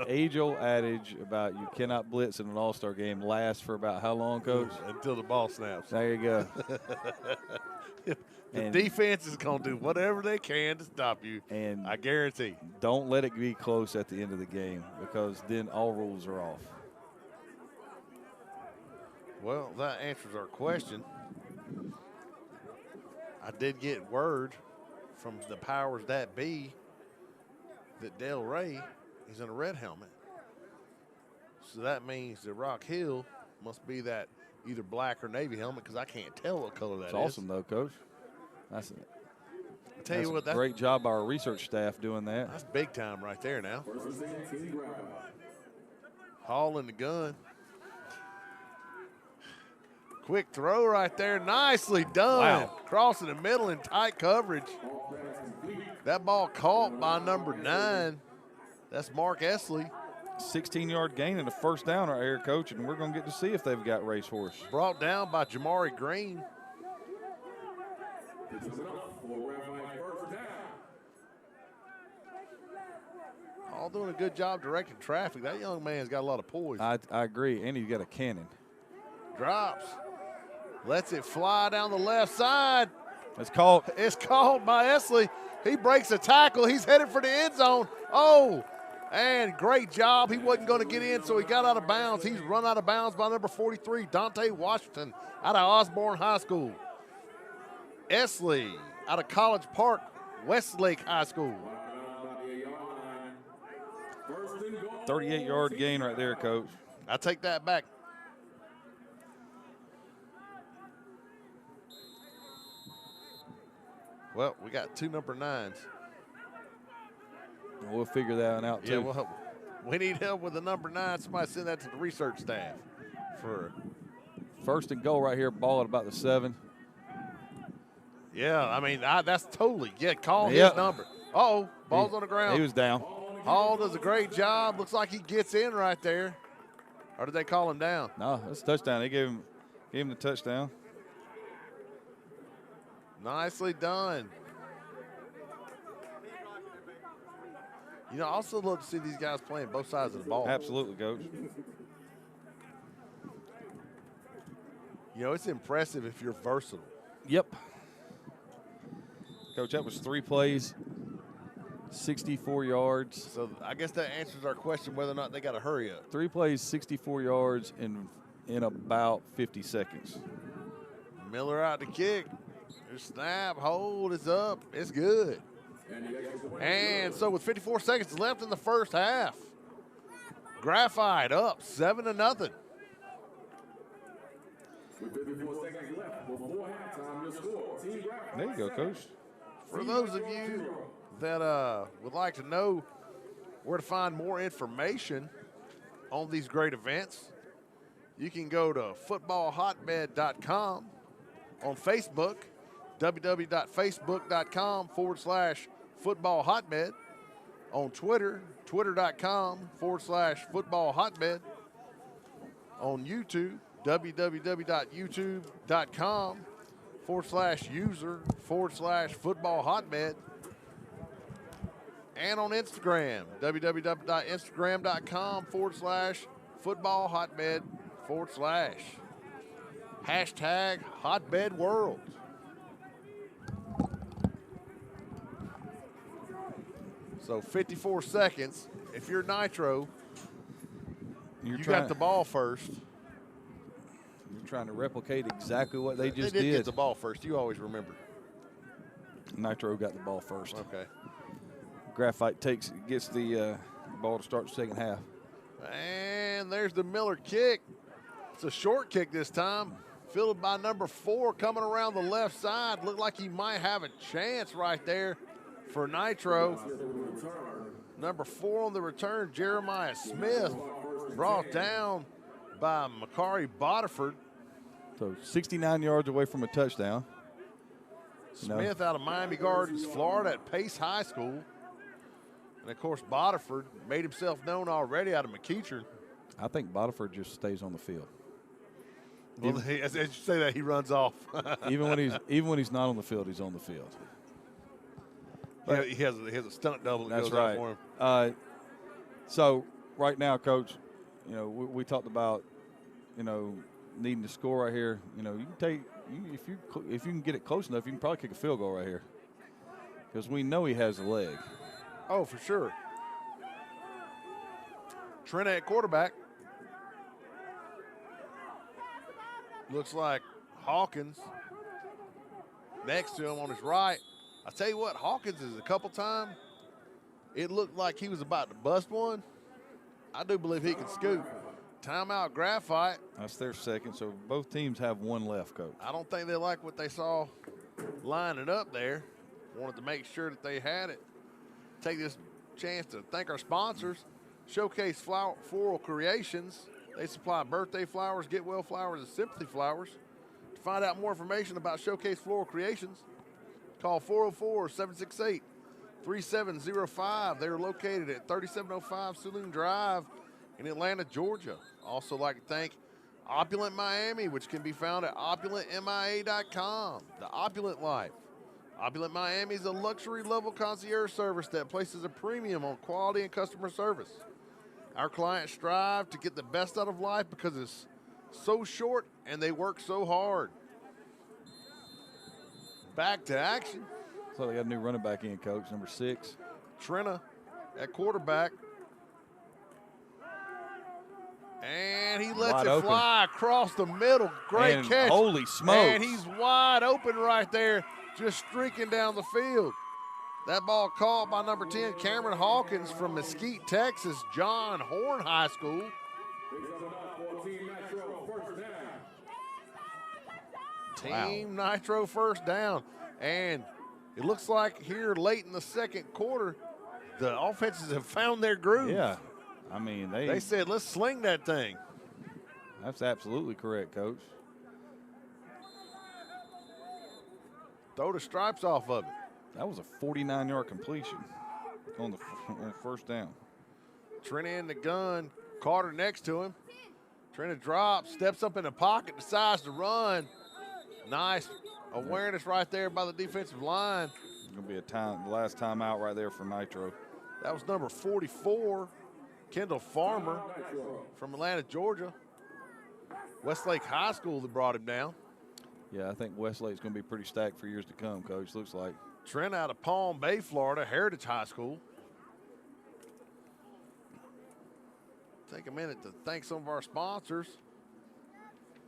C: age-old adage about you cannot blitz in an all-star game lasts for about how long, Coach?
B: Until the ball snaps.
C: There you go.
B: The defense is going to do whatever they can to stop you,
C: And
B: I guarantee.
C: don't let it be close at the end of the game, because then all rules are off.
B: Well, that answers our question. I did get word from the powers that be that Del Rey is in a red helmet. So that means that Rock Hill must be that either black or navy helmet, because I can't tell what color that is.
C: It's awesome, though, Coach. That's
B: I tell you what,
C: a great job by our research staff doing that.
B: that's big time right there now. Hall in the gun. Quick throw right there. Nicely done.
C: Wow.
B: Crossing the middle in tight coverage. That ball caught by number 9. That's Mark Esley.
C: 16-yard gain and a first down right here, Coach, and we're going to get to see if they've got racehorse.
B: Brought down by Jamari Green. All doing a good job directing traffic. That young man's got a lot of poise.
C: I agree, and he's got a cannon.
B: Drops. Lets it fly down the left side.
C: It's called.
B: It's called by Esley. He breaks a tackle. He's headed for the end zone. Oh, and great job. He wasn't going to get in, so he got out of bounds. He's run out of bounds by number 43, Dante Washington, out of Osborne High School. Esley out of College Park, Westlake High School.
C: 38-yard gain right there, Coach.
B: I take that back. Well, we got 2 number 9s.
C: We'll figure that one out,
B: Yeah,
C: too.
B: well, we need help with the number 9. Somebody send that to the research staff.
C: First and goal right here, ball at about the 7.
B: Yeah, I mean, that's totally, call
C: Yep.
B: his number. Uh-oh, ball's on the ground.
C: He was down.
B: Hall does a great job. Looks like he gets in right there. Or did they call him down?
C: No, that's a touchdown. They gave him the touchdown.
B: Nicely done. I also love to see these guys playing both sides of the ball.
C: Absolutely, Coach.
B: It's impressive if you're versatile.
C: Yep. Coach, that was 3 plays, 64 yards.
B: So I guess that answers our question whether or not they got to hurry up.
C: 3 plays, 64 yards in about 50 seconds.
B: Miller out to kick. Snap, hold, it's up, it's good. And so with 54 seconds left in the first half, Graphite up 7-0.
D: With 54 seconds left before halftime, your score, Team Graphite.
C: There you go, Coach.
B: For those of you that would like to know where to find more information on these great events, you can go to footballhotbed.com, on Facebook, www.facebook.com/footballhotbed, on Twitter, twitter.com/footballhotbed, on YouTube, www.youtube.com/user/footballhotbed, and on Instagram, www.instagram.com/footballhotbed/ #hotbedworld. So 54 seconds. If you're Nitro, you got the ball first.
C: You're trying to replicate exactly what they just
B: did
C: did.
B: get the ball first. You always remember.
C: Nitro got the ball first.
B: Okay.
C: Graphite gets the ball to start the second half.
B: And there's the Miller kick. It's a short kick this time. Fielded by number 4 coming around the left side. Looked like he might have a chance right there for Nitro. Number 4 on the return, Jeremiah Smith, brought down by Makari Bodiford.
C: So 69 yards away from a touchdown.
B: Smith out of Miami Gardens, Florida at Pace High School. And, of course, Bodiford made himself known already out of McEachern.
C: I think Bodiford just stays on the field.
B: Well, as you say that, he runs off.
C: even when he's not on the field, he's on the field.
B: But he has a stunt double that
C: That's
B: goes
C: right.
B: out for him.
C: So right now, Coach, we talked about needing to score right here. You can take if you can get it close enough, you can probably kick a field goal right here because we know he has the leg.
B: Oh, for sure. Trent at quarterback. Looks like Hawkins next to him on his right. I tell you what, Hawkins is a couple times. It looked like he was about to bust one. I do believe he can scoop. Timeout Graphite.
C: That's their second, so both teams have one left, Coach.
B: I don't think they like what they saw lining up there. Wanted to make sure that they had it. Take this chance to thank our sponsors. Showcase Floral Creations. They supply birthday flowers, get well flowers, and sympathy flowers. To find out more information about Showcase Floral Creations, call 404-768-3705. They're located at 3705 Saloon Drive in Atlanta, Georgia. Also like to thank Opulent Miami, which can be found at opulentmia.com. The Opulent Life. Opulent Miami is a luxury level concierge service that places a premium on quality and customer service. Our clients strive to get the best out of life because it's so short and they work so hard. Back to action.
C: So they got a new running back in, Coach, number 6.
B: Trina at quarterback. And he lets
C: Wide
B: it
C: open.
B: fly across the middle. Great
C: And
B: catch.
C: holy smokes.
B: And he's wide open right there, just streaking down the field. That ball caught by number 10, Cameron Hawkins from Mesquite, Texas, John Horn High School. Team Nitro first down. And it looks like here late in the second quarter, the offenses have found their groove.
C: Yeah. I mean,
B: They said, let's sling that thing.
C: That's absolutely correct, Coach.
B: Throw the stripes off of it.
C: That was a 49-yard completion on the first down.
B: Trent in the gun. Carter next to him. Trent drops, steps up in the pocket, decides to run. Nice awareness right there by the defensive line.
C: It's going to be the last time out right there for Nitro.
B: That was number 44, Kendall Farmer from Atlanta, Georgia. Westlake High School that brought him down.
C: Yeah, I think Westlake's going to be pretty stacked for years to come, Coach, looks like.
B: Trent out of Palm Bay, Florida, Heritage High School. Take a minute to thank some of our sponsors.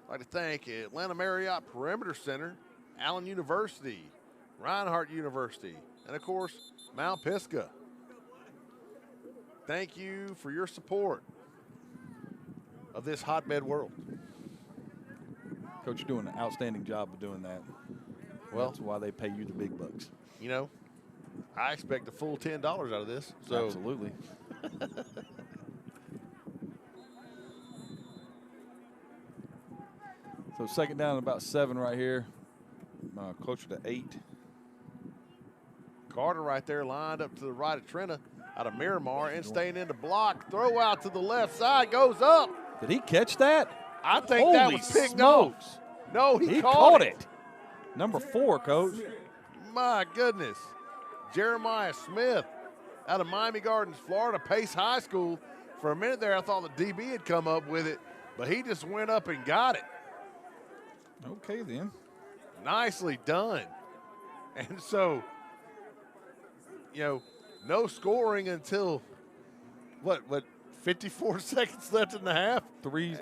B: I'd like to thank Atlanta Marriott Perimeter Center, Allen University, Reinhardt University, and of course, Mount Pisgah. Thank you for your support of this hotbed world.
C: Coach, you're doing an outstanding job of doing that.
B: Well,
C: that's why they pay you the big bucks.
B: You know, I expect a full $10 out of this. So
C: Absolutely. So second down, about 7 right here, closer to 8.
B: Carter right there lined up to the right of Trina out of Miramar and staying in the block. Throw out to the left side, goes up.
C: Did he catch that?
B: I think that was picked
C: smokes.
B: off. No, he
C: caught it. Number 4, Coach.
B: My goodness. Jeremiah Smith out of Miami Gardens, Florida, Pace High School. For a minute there, I thought the DB had come up with it, but he just went up and got it.
C: Okay, then.
B: Nicely done. And so, you know, no scoring until, what 54 seconds left in the half?
C: Three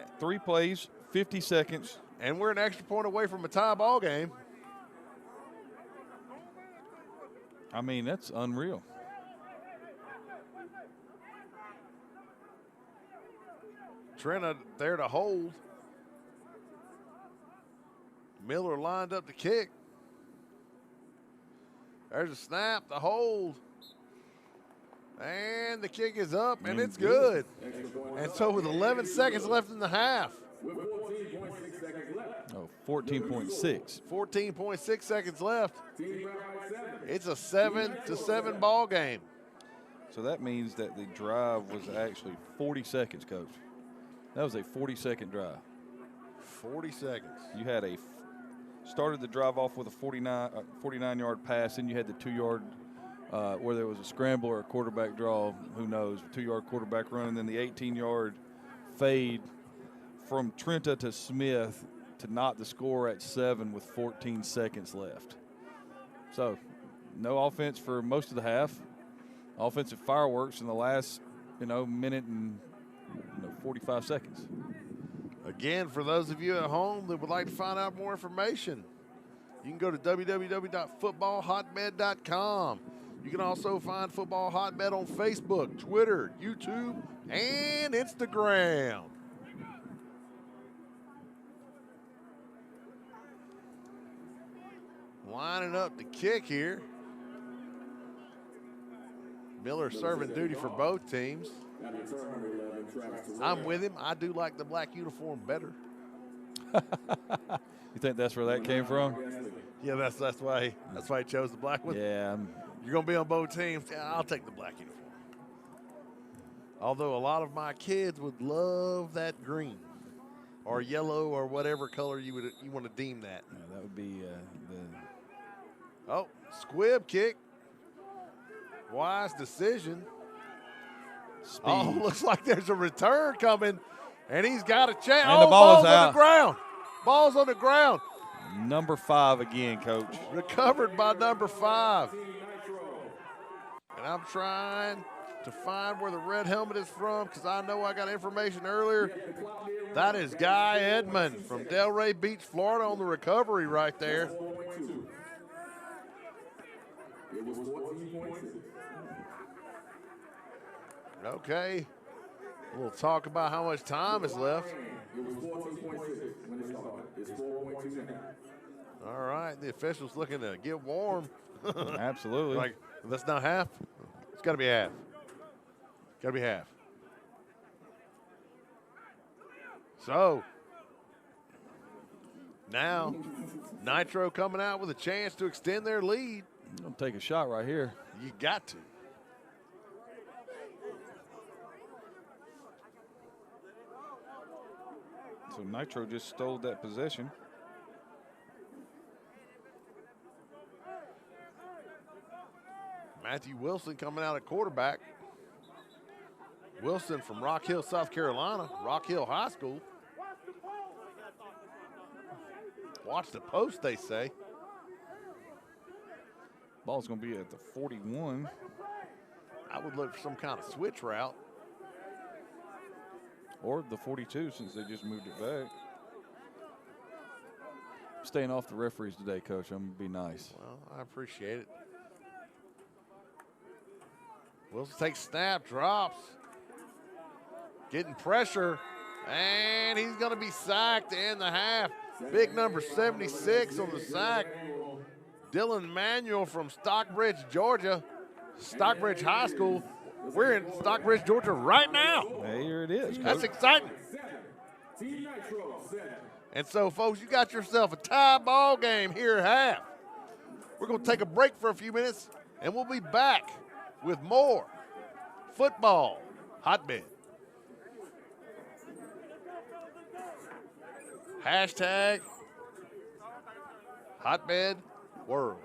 C: plays, 50 seconds.
B: And we're an extra point away from a tie ball game.
C: I mean, that's unreal.
B: Trina there to hold. Miller lined up to kick. There's a snap, the hold. And the kick is up, and it's good. And so with 11 seconds left in the half.
C: Oh, 14.6.
B: 14.6 seconds left. It's a 7-7 ball game.
C: So that means that the drive was actually 40 seconds, Coach. That was a 40-second drive.
B: 40 seconds.
C: You had started the drive off with a 49-yard pass, and you had the 2-yard where there was a scramble or a quarterback draw, who knows, 2-yard quarterback run, and then the 18-yard fade from Trenta to Smith to knot the score at 7 with 14 seconds left. So no offense for most of the half. Offensive fireworks in the last, minute and 45 seconds.
B: Again, for those of you at home that would like to find out more information, you can go to www.footballhotbed.com. You can also find Football Hotbed on Facebook, Twitter, YouTube, and Instagram. Lining up the kick here. Miller serving duty for both teams. I'm with him. I do like the black uniform better.
C: You think that's where that came from?
B: Yeah, that's why he chose the black one.
C: Yeah.
B: You're going to be on both teams. Yeah, I'll take the black uniform. Although a lot of my kids would love that green or yellow or whatever color you want to deem that.
C: Yeah, that would be
B: Oh, squib kick. Wise decision.
C: speed.
B: Oh, looks like there's a return coming, and he's got a chance.
C: And the ball's
B: on
C: out.
B: the ground. Ball's on the ground.
C: Number 5 again, Coach.
B: Recovered by number 5. And I'm trying to find where the red helmet is from because I know I got information earlier. That is Guy Edmond from Delray Beach, Florida on the recovery right there. Okay. We'll talk about how much time is left. All right. The official's looking to get warm.
C: Absolutely.
B: Like, that's not half? It's got to be half. Got to be half. So, now, Nitro coming out with a chance to extend their lead.
C: I'm going to take a shot right here.
B: You got to.
C: So Nitro just stole that possession.
B: Matthew Wilson coming out at quarterback. Wilson from Rock Hill, South Carolina, Rock Hill High School. Watch the post, they say.
C: Ball's going to be at the 41.
B: I would look for some kind of switch route.
C: Or the 42 since they just moved it back. staying off the referees today, Coach. I'm going to be nice.
B: Well, I appreciate it. Wilson takes snap, drops. Getting pressure, and he's going to be sacked in the half. Big number 76 on the sack. Dylan Manuel from Stockbridge, Georgia. Stockbridge High School. We're in Stockbridge, Georgia right now.
C: Hey, here it is, Coach.
B: That's exciting. And so, folks, you got yourself a tie ball game here at half. We're going to take a break for a few minutes, and we'll be back with more football hotbed. Hashtag hotbed world.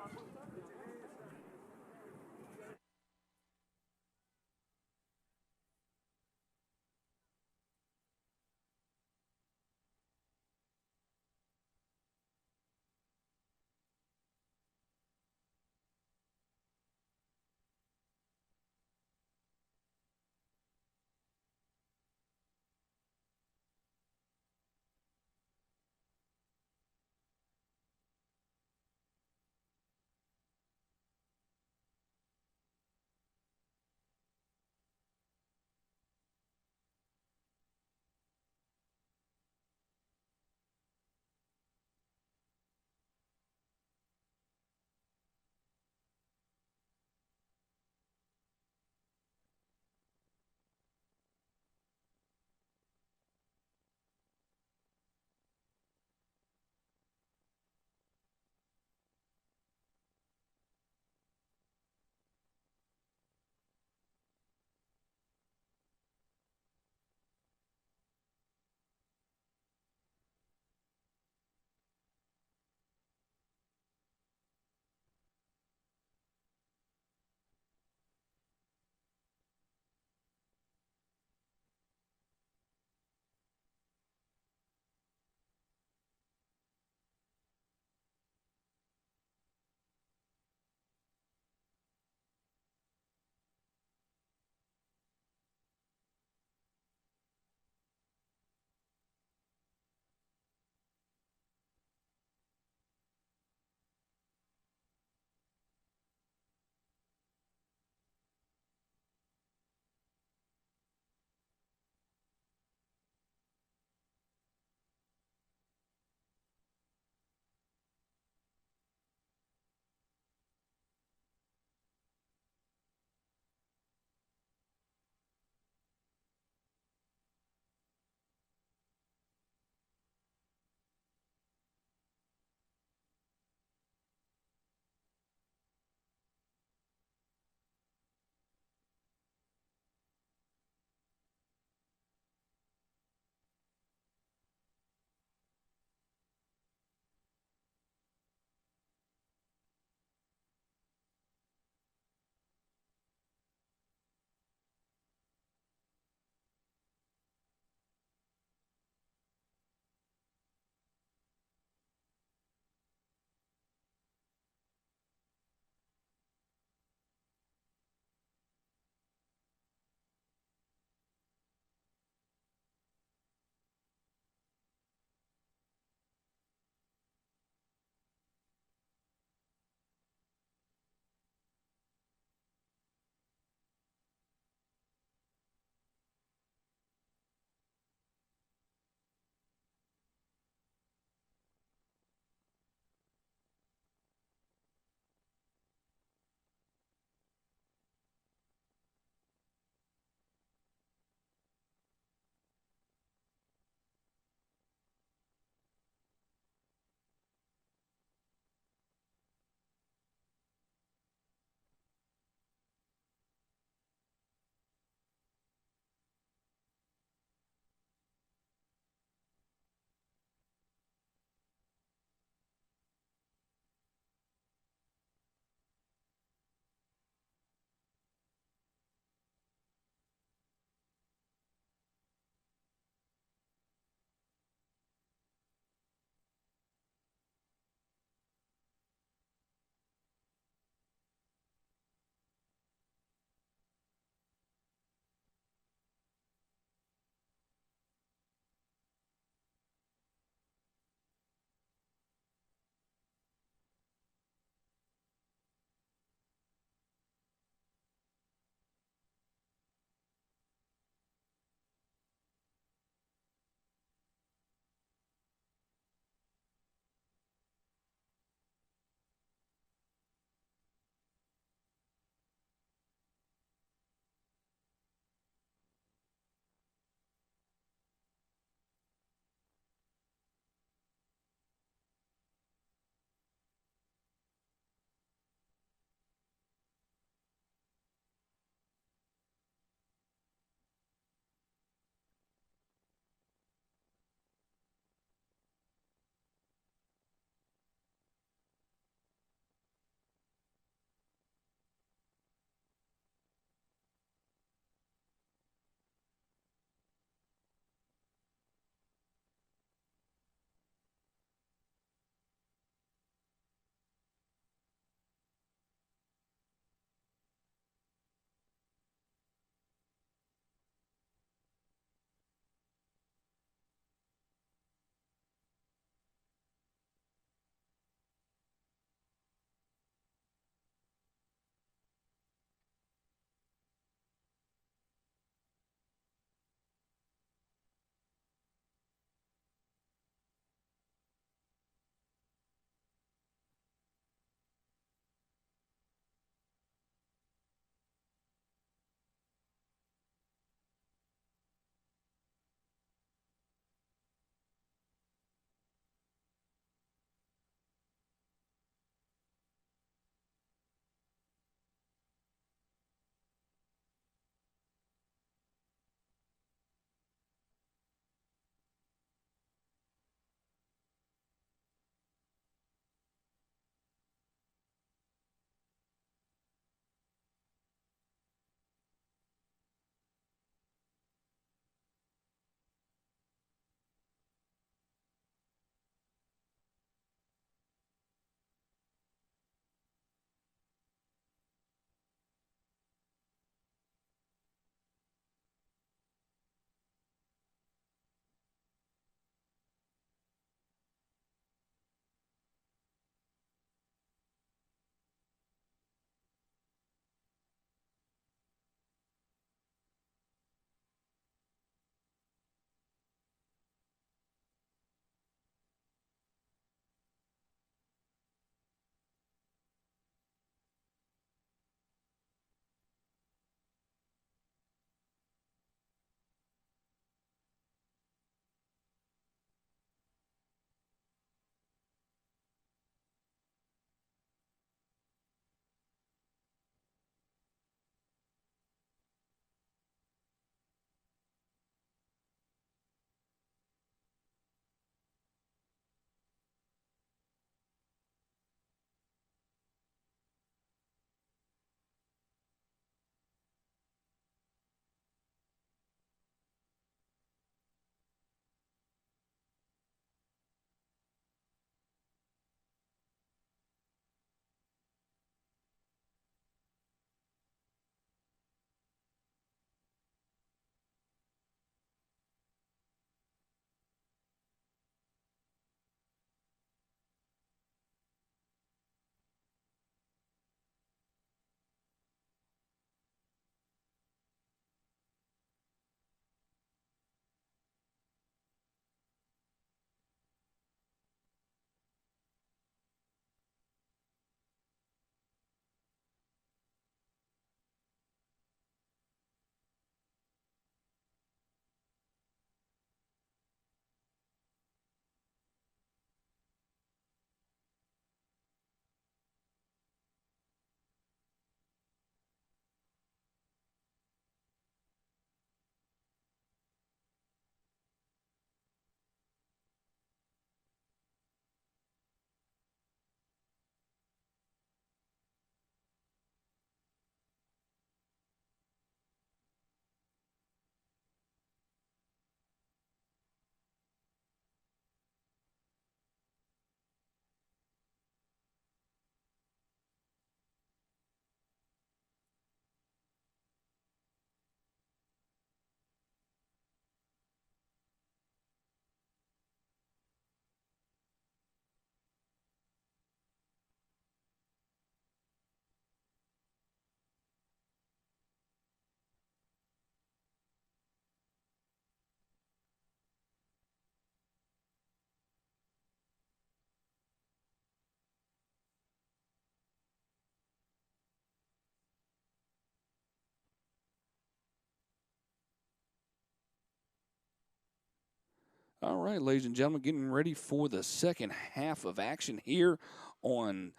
A: All right, ladies and gentlemen, getting ready for the second half of action here on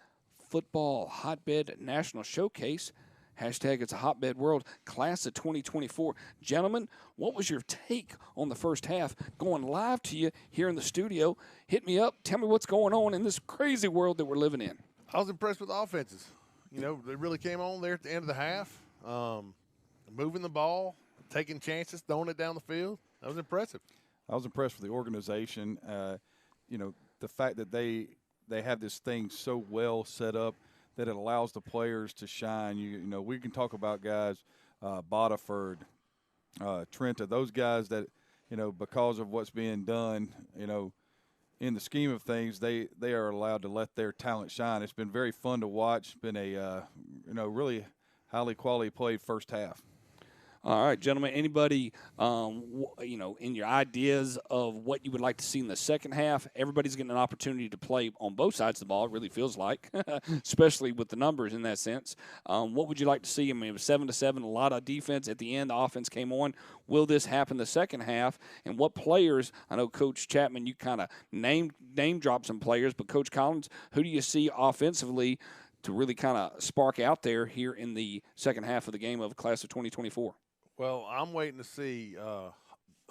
A: Football Hotbed National Showcase. Hashtag It's a Hotbed World, class of 2024. Gentlemen, what was your take on the first half? Going live to you here in the studio. Hit me up. Tell me what's going on in this crazy world that we're living in.
B: I was impressed with the offenses. You know, they really came on there at the end of the half, moving the ball, taking chances, throwing it down the field. That was impressive.
C: I was impressed with the organization. You know, the fact that they have this thing so well set up that it allows the players to shine. You know, we can talk about guys, Bodiford, Trenta, those guys that, you know, because of what's being done, you know, in the scheme of things, they are allowed to let their talent shine. It's been very fun to watch. It's been a, you know, really highly quality played first half.
A: All right, gentlemen, anybody, you know, in your ideas of what you would like to see in the second half? Everybody's getting an opportunity to play on both sides of the ball, it really feels like, especially with the numbers in that sense. What would you like to see? I mean, it was 7-7, a lot of defense. At the end, the offense came on. Will this happen the second half? And what players, I know Coach Chapman, you kind of name drop some players, but Coach Collins, who do you see offensively to really kind of spark out there here in the second half of the game of class of 2024?
B: Well, I'm waiting to see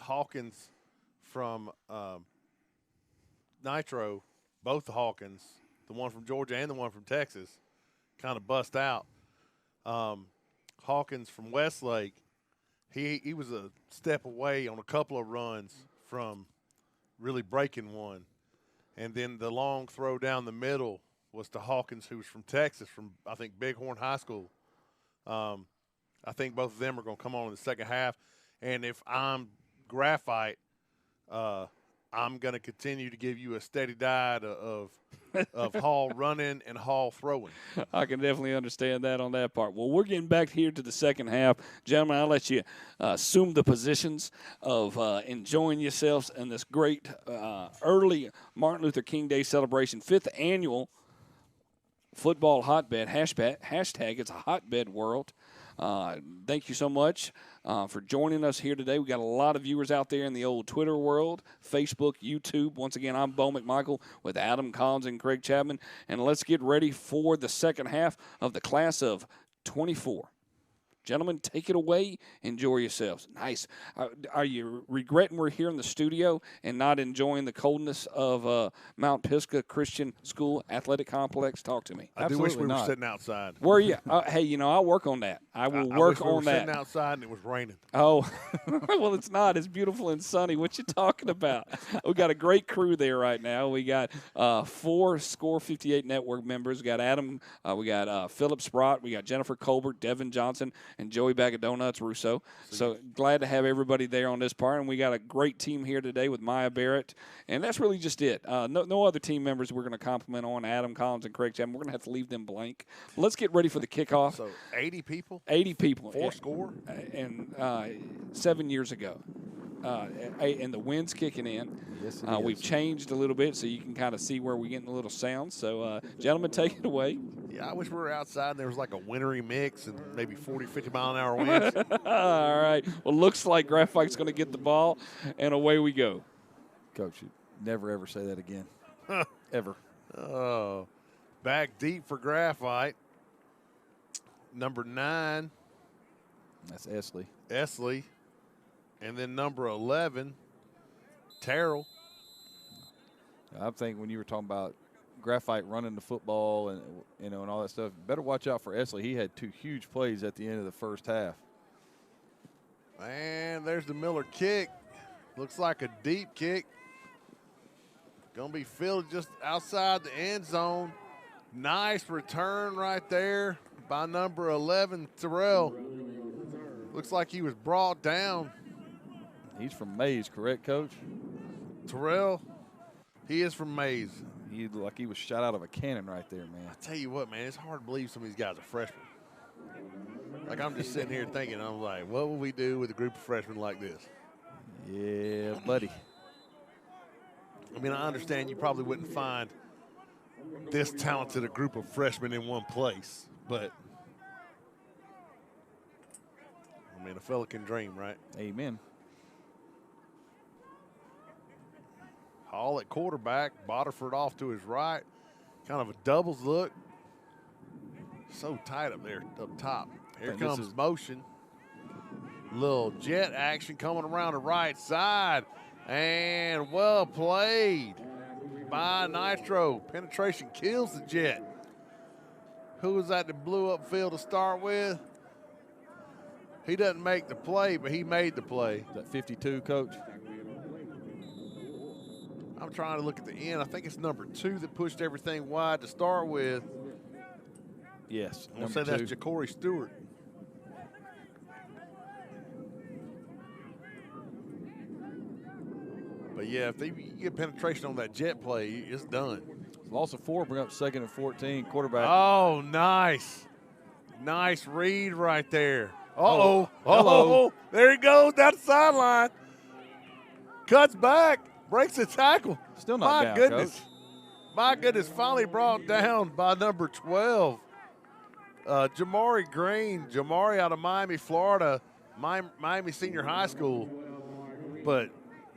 B: Hawkins from Nitro, both the Hawkins, the one from Georgia and the one from Texas, kind of bust out. Hawkins from Westlake, he was a step away on a couple of runs from really breaking one. And then the long throw down the middle was to Hawkins, who was from Texas, from, I think, Bighorn High School. I think both of them are going to come on in the second half. And if I'm Graphite, I'm going to continue to give you a steady diet of Hall running and Hall throwing.
A: I can definitely understand that on that part. Well, we're getting back here to the second half. Gentlemen, I'll let you assume the positions of enjoying yourselves in this great early Martin Luther King Day celebration, 5th annual Football Hotbed, hashtag It's a Hotbed World. Thank you so much for joining us here today. We got a lot of viewers out there in the old Twitter world, Facebook, YouTube. Once again, I'm Bo McMichael with Adam Collins and Craig Chapman. And let's get ready for the second half of the class of 24. Gentlemen, take it away. Enjoy yourselves. Nice. Are you regretting we're here in the studio and not enjoying the coldness of Mount Pisgah Christian School Athletic Complex? Talk to me.
B: I do wish we were sitting outside.
A: Were you? Hey, you know, I'll work on that. I will work on that.
B: Sitting outside and it was raining.
A: Oh, well, it's not. It's beautiful and sunny. What you talking about? We got a great crew there right now. We got 4 Score 58 Network members. We got Adam. We got Philip Sprott. We got Jennifer Colbert, Devin Johnson, and Joey Bag of Donuts Russo. So glad to have everybody there on this part. And we got a great team here today with Maya Barrett. And that's really just it. No other team members we're going to compliment on, Adam Collins and Craig Chapman. We're going to have to leave them blank. Let's get ready for the kickoff.
B: So 80 people?
A: 80 people.
B: 4 score?
A: And 7 years ago. And the wind's kicking in.
C: Yes,
A: we've changed a little bit so you can kind of see where we're getting a little sound. So, gentlemen, take it away.
B: Yeah, I wish we were outside and there was like a wintry mix and maybe 40, 50-mile-an-hour winds.
A: All right. Well, looks like Graphite's going to get the ball, and away we go.
C: Coach, you never, ever say that again. Ever.
B: Oh, back deep for Graphite. Number 9.
C: That's Esley.
B: Esley. And then number 11, Terrell.
C: I think when you were talking about Graphite running the football and and all that stuff, better watch out for Esley. He had 2 huge plays at the end of the first half.
B: And there's the Miller kick. Looks like a deep kick. Going to be fielded just outside the end zone. Nice return right there by number 11, Terrell. Looks like he was brought down.
C: He's from Mays, correct, Coach?
B: Terrell, he is from Mays.
C: He looked like he was shot out of a cannon right there, man.
B: I tell you what, man, it's hard to believe some of these guys are freshmen. Like, I'm just sitting here thinking, I'm like, what will we do with a group of freshmen like this?
C: Yeah, buddy.
B: I mean, I understand you probably wouldn't find this talented a group of freshmen in one place, but I mean, a fella can dream, right?
C: Amen.
B: Hall at quarterback. Boterford off to his right. Kind of a doubles look. So tight up there, up top. Here comes motion. Little jet action coming around the right side. And well played by Nitro. Penetration kills the jet. Who was that that blew up field to start with? He doesn't make the play, but he made the play.
C: Is that 52, Coach?
B: I'm trying to look at the end. I think it's number 2 that pushed everything wide to start with.
C: Yes.
B: I'm going to say that's Ja'Cory Stewart. But yeah, if they get penetration on that jet play, it's done.
C: Loss of 4, bring up 2nd and 14. Quarterback.
B: Oh, nice. Nice read right there.
C: Oh,
B: hello. There he goes down the sideline. Cuts back. Breaks the tackle.
C: Still not down,
B: goodness.
C: Coach.
B: My goodness, finally brought down by number 12. Jamari Green. Jamari out of Miami, Florida. Miami Senior High School. But,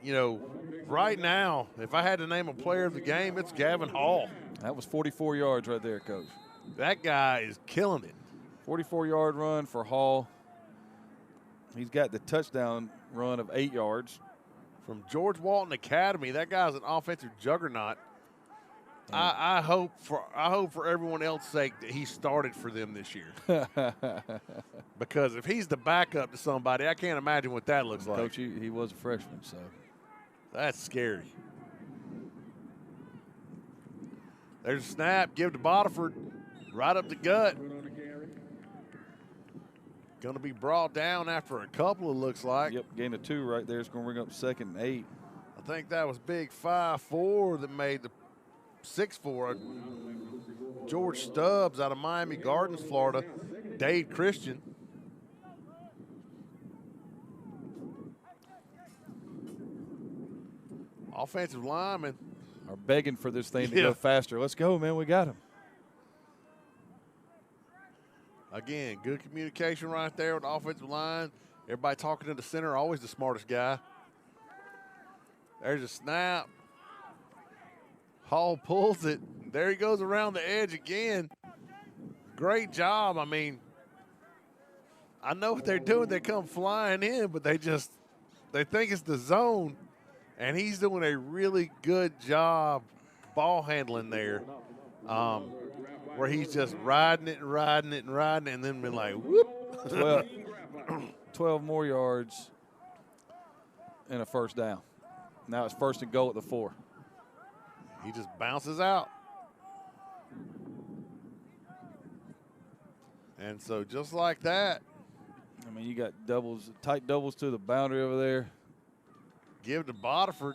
B: you know, right now, if I had to name a player of the game, it's Gavin Hall.
C: That was 44 yards right there, Coach.
B: That guy is killing it.
C: 44-yard run for Hall. He's got the touchdown run of 8 yards.
B: From George Walton Academy, that guy's an offensive juggernaut. I hope for everyone else's sake that he started for them this year. Because if he's the backup to somebody, I can't imagine what that looks like.
C: Coach, he was a freshman, so.
B: That's scary. There's a snap. Give to Boterford. Right up the gut. Going to be brought down after a couple, it looks like.
C: Yep, gain of 2 right there. It's going to bring up 2nd and 8.
B: I think that was big 5'4" that made the 6'4". George Stubbs out of Miami Gardens, Florida. Dade Christian. Offensive linemen
C: are begging for this thing to go faster. Let's go, man. We got him.
B: Again, good communication right there with the offensive line. Everybody talking to the center, always the smartest guy. There's a snap. Hall pulls it. There he goes around the edge again. Great job. I mean, I know what they're doing. They come flying in, but they think it's the zone. And he's doing a really good job ball handling there. Where he's just riding it, and then been like, whoop.
C: 12 more yards and a first down. Now it's 1st and goal at the 4.
B: He just bounces out. And so just like that.
C: I mean, you got tight doubles to the boundary over there.
B: Give to Boterford.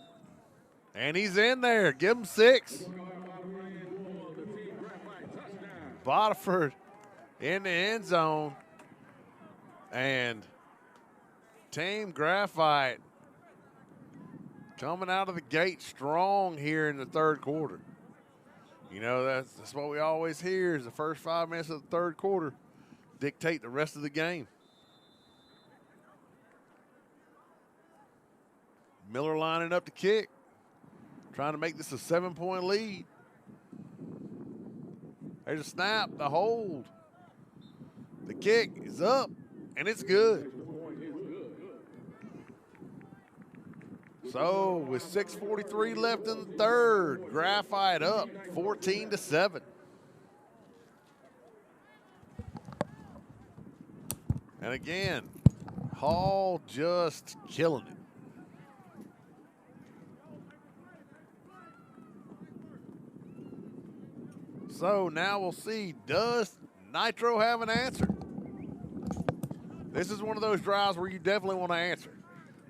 B: And he's in there. Give him 6. Boterford in the end zone. And Team Graphite coming out of the gate strong here in the 3rd quarter. You know, that's what we always hear is the first 5 minutes of the 3rd quarter dictate the rest of the game. Miller lining up to kick, trying to make this a 7-point lead. There's a snap, the hold. The kick is up, and it's good. So with 6:43 left in the 3rd, Graphite up 14-7. And again, Hall just killing it. So now we'll see, does Nitro have an answer? This is one of those drives where you definitely want to answer.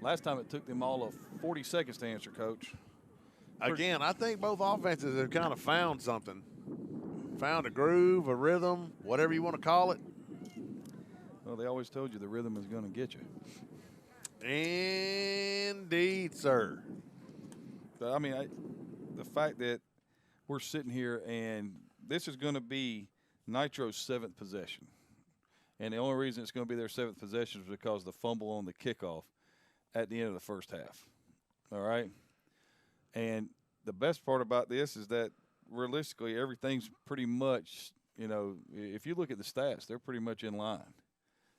C: Last time it took them all of 40 seconds to answer, Coach.
B: Again, I think both offenses have kind of found something. Found a groove, a rhythm, whatever you want to call it.
C: Well, they always told you the rhythm is going to get you.
B: Indeed, sir.
C: But, I mean, the fact that we're sitting here and this is going to be Nitro's 7th possession. And the only reason it's going to be their 7th possession is because of the fumble on the kickoff at the end of the first half. All right? And the best part about this is that realistically everything's pretty much, if you look at the stats, they're pretty much in line.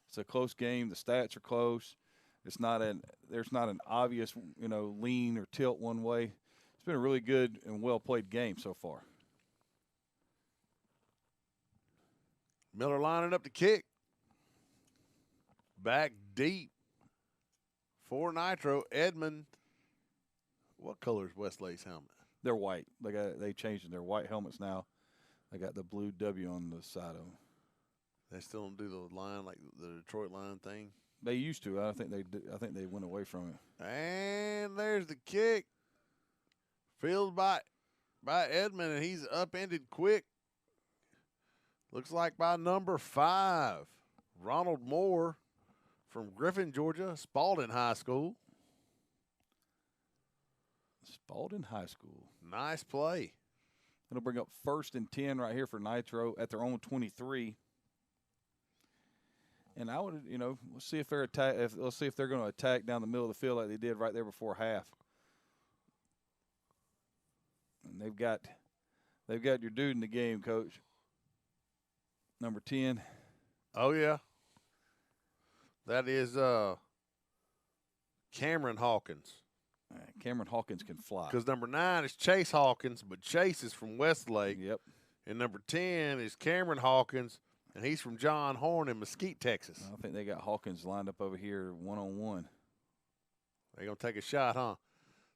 C: It's a close game. The stats are close. There's not an obvious, lean or tilt one way. It's been a really good and well played game so far.
B: Miller lining up the kick. Back deep for Nitro. Edmond. What color is Westlake's helmet?
C: They're white. They changed their white helmets now. They got the blue W on the side of them.
B: They still don't do the line like the Detroit line thing.
C: They used to. I think they went away from it.
B: And there's the kick. Fielded by Edmond, and he's upended quick. Looks like by number 5, Ronald Moore from Griffin, Georgia, Spalding High School.
C: Spalding High School.
B: Nice play.
C: It'll bring up 1st and 10 right here for Nitro at their own 23. And I would, let's see if they're going to attack down the middle of the field like they did right there before half. And they've got your dude in the game, Coach. Number 10.
B: Oh yeah. That is Cameron Hawkins.
C: Cameron Hawkins can fly.
B: Because number 9 is Chase Hawkins, but Chase is from Westlake.
C: Yep.
B: And number 10 is Cameron Hawkins, and he's from John Horn in Mesquite, Texas.
C: I think they got Hawkins lined up over here one-on-one.
B: They're going to take a shot, huh?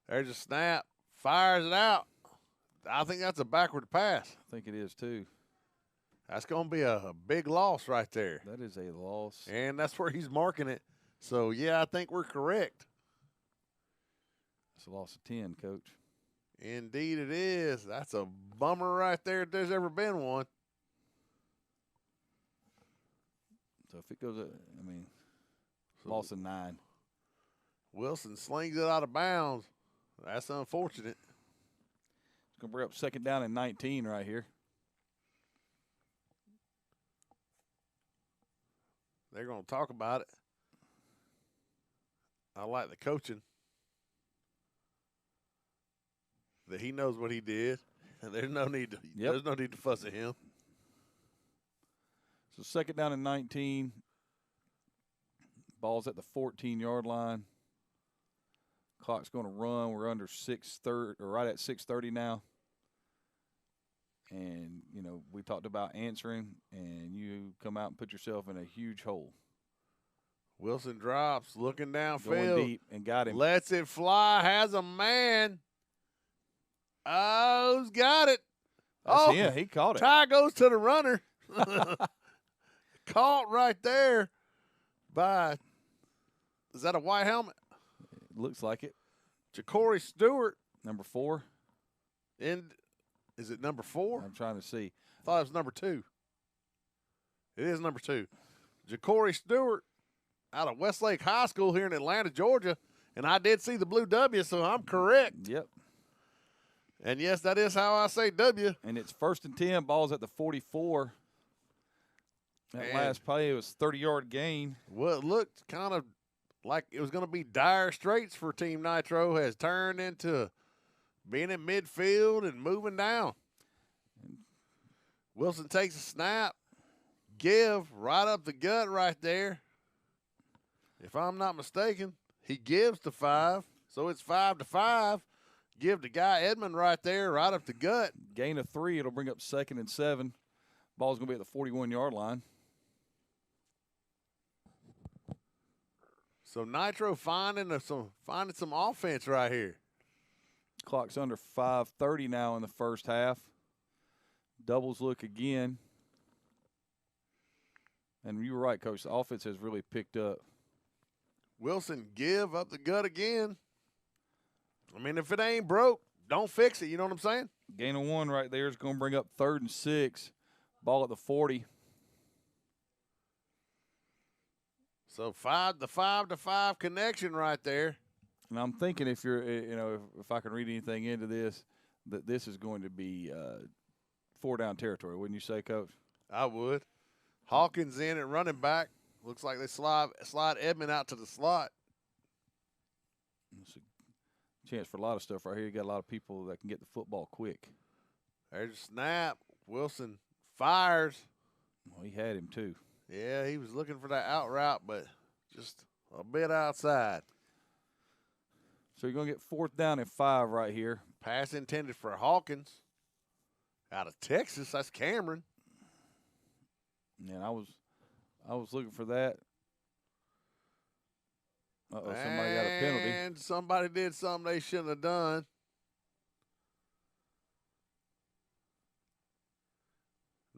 B: There's a snap. Fires it out. I think that's a backward pass.
C: I think it is too.
B: That's going to be a big loss right there.
C: That is a loss.
B: And that's where he's marking it. So, yeah, I think we're correct.
C: It's a loss of 10, Coach.
B: Indeed it is. That's a bummer right there if there's ever been one.
C: So if it goes, loss of 9.
B: Wilson slings it out of bounds. That's unfortunate.
C: It's going to bring up 2nd down and 19 right here.
B: They're going to talk about it. I like the coaching. That he knows what he did. And there's no need to fuss at him.
C: So 2nd down and 19. Ball's at the 14-yard line. Clock's going to run. We're under 6:30 or right at 6:30 now. And, we talked about answering, and you come out and put yourself in a huge hole.
B: Wilson drops, looking downfield.
C: Going deep and got him.
B: Lets it fly, has a man. Oh, he's got it.
C: Him. He caught it.
B: Tie goes to the runner. Caught right there by, is that a white helmet?
C: It looks like it.
B: Ja'Cory Stewart.
C: Number 4.
B: Is it number 4?
C: I'm trying to see.
B: I thought it was number 2. It is number 2. Ja'Cory Stewart out of Westlake High School here in Atlanta, Georgia. And I did see the blue W, so I'm correct.
C: Yep.
B: And, yes, that is how I say W.
C: And it's 1st and 10. Ball's at the 44. That last play, it was 30-yard gain.
B: Well, it looked kind of like it was going to be dire straits for Team Nitro, has turned into being in midfield and moving down. Wilson takes a snap. Give right up the gut right there. If I'm not mistaken, he gives to 5. So it's 5-5. Give the guy Edmond right there, right up the gut.
C: Gain of 3. It'll bring up 2nd and 7. Ball's going to be at the 41-yard line.
B: So Nitro finding some offense right here.
C: Clock's under 5:30 now in the first half. Doubles look again. And you were right, Coach. The offense has really picked up.
B: Wilson give up the gut again. I mean, if it ain't broke, don't fix it. You know what I'm saying?
C: Gain of 1 right there is going to bring up 3rd and 6. Ball at the 40.
B: So the 5-5 connection right there.
C: And I'm thinking if I can read anything into this, that this is going to be 4-down territory. Wouldn't you say, Coach?
B: I would. Hawkins in at running back. Looks like they slide Edmond out to the slot.
C: It's a chance for a lot of stuff right here. You got a lot of people that can get the football quick.
B: There's a snap. Wilson fires.
C: Well, he had him too.
B: Yeah, he was looking for that out route, but just a bit outside.
C: So you're going to get 4th down and 5 right here.
B: Pass intended for Hawkins out of Texas. That's Cameron.
C: And I was looking for that. Somebody got a penalty.
B: And somebody did something they shouldn't have done.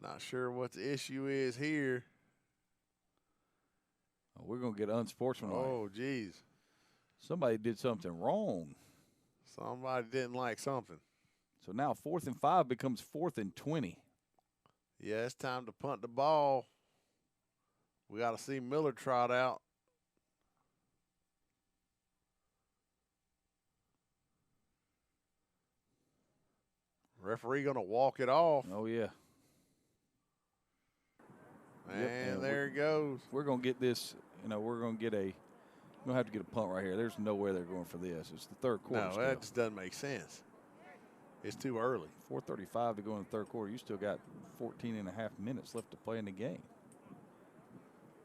B: Not sure what the issue is here.
C: Oh, we're going to get unsportsmanlike.
B: Oh, geez.
C: Somebody did something wrong.
B: Somebody didn't like something.
C: So now 4th and 5 becomes 4th and 20.
B: Yeah, it's time to punt the ball. We got to see Miller trot out. Referee going to walk it off.
C: Oh, yeah.
B: And there it goes.
C: We're going to get this, we're going to have to get a punt right here. There's no way they're going for this. It's the 3rd quarter.
B: No,
C: still.
B: that just doesn't make sense. It's too early.
C: 4:35 to go in the 3rd quarter. You still got 14 and a half minutes left to play in the game.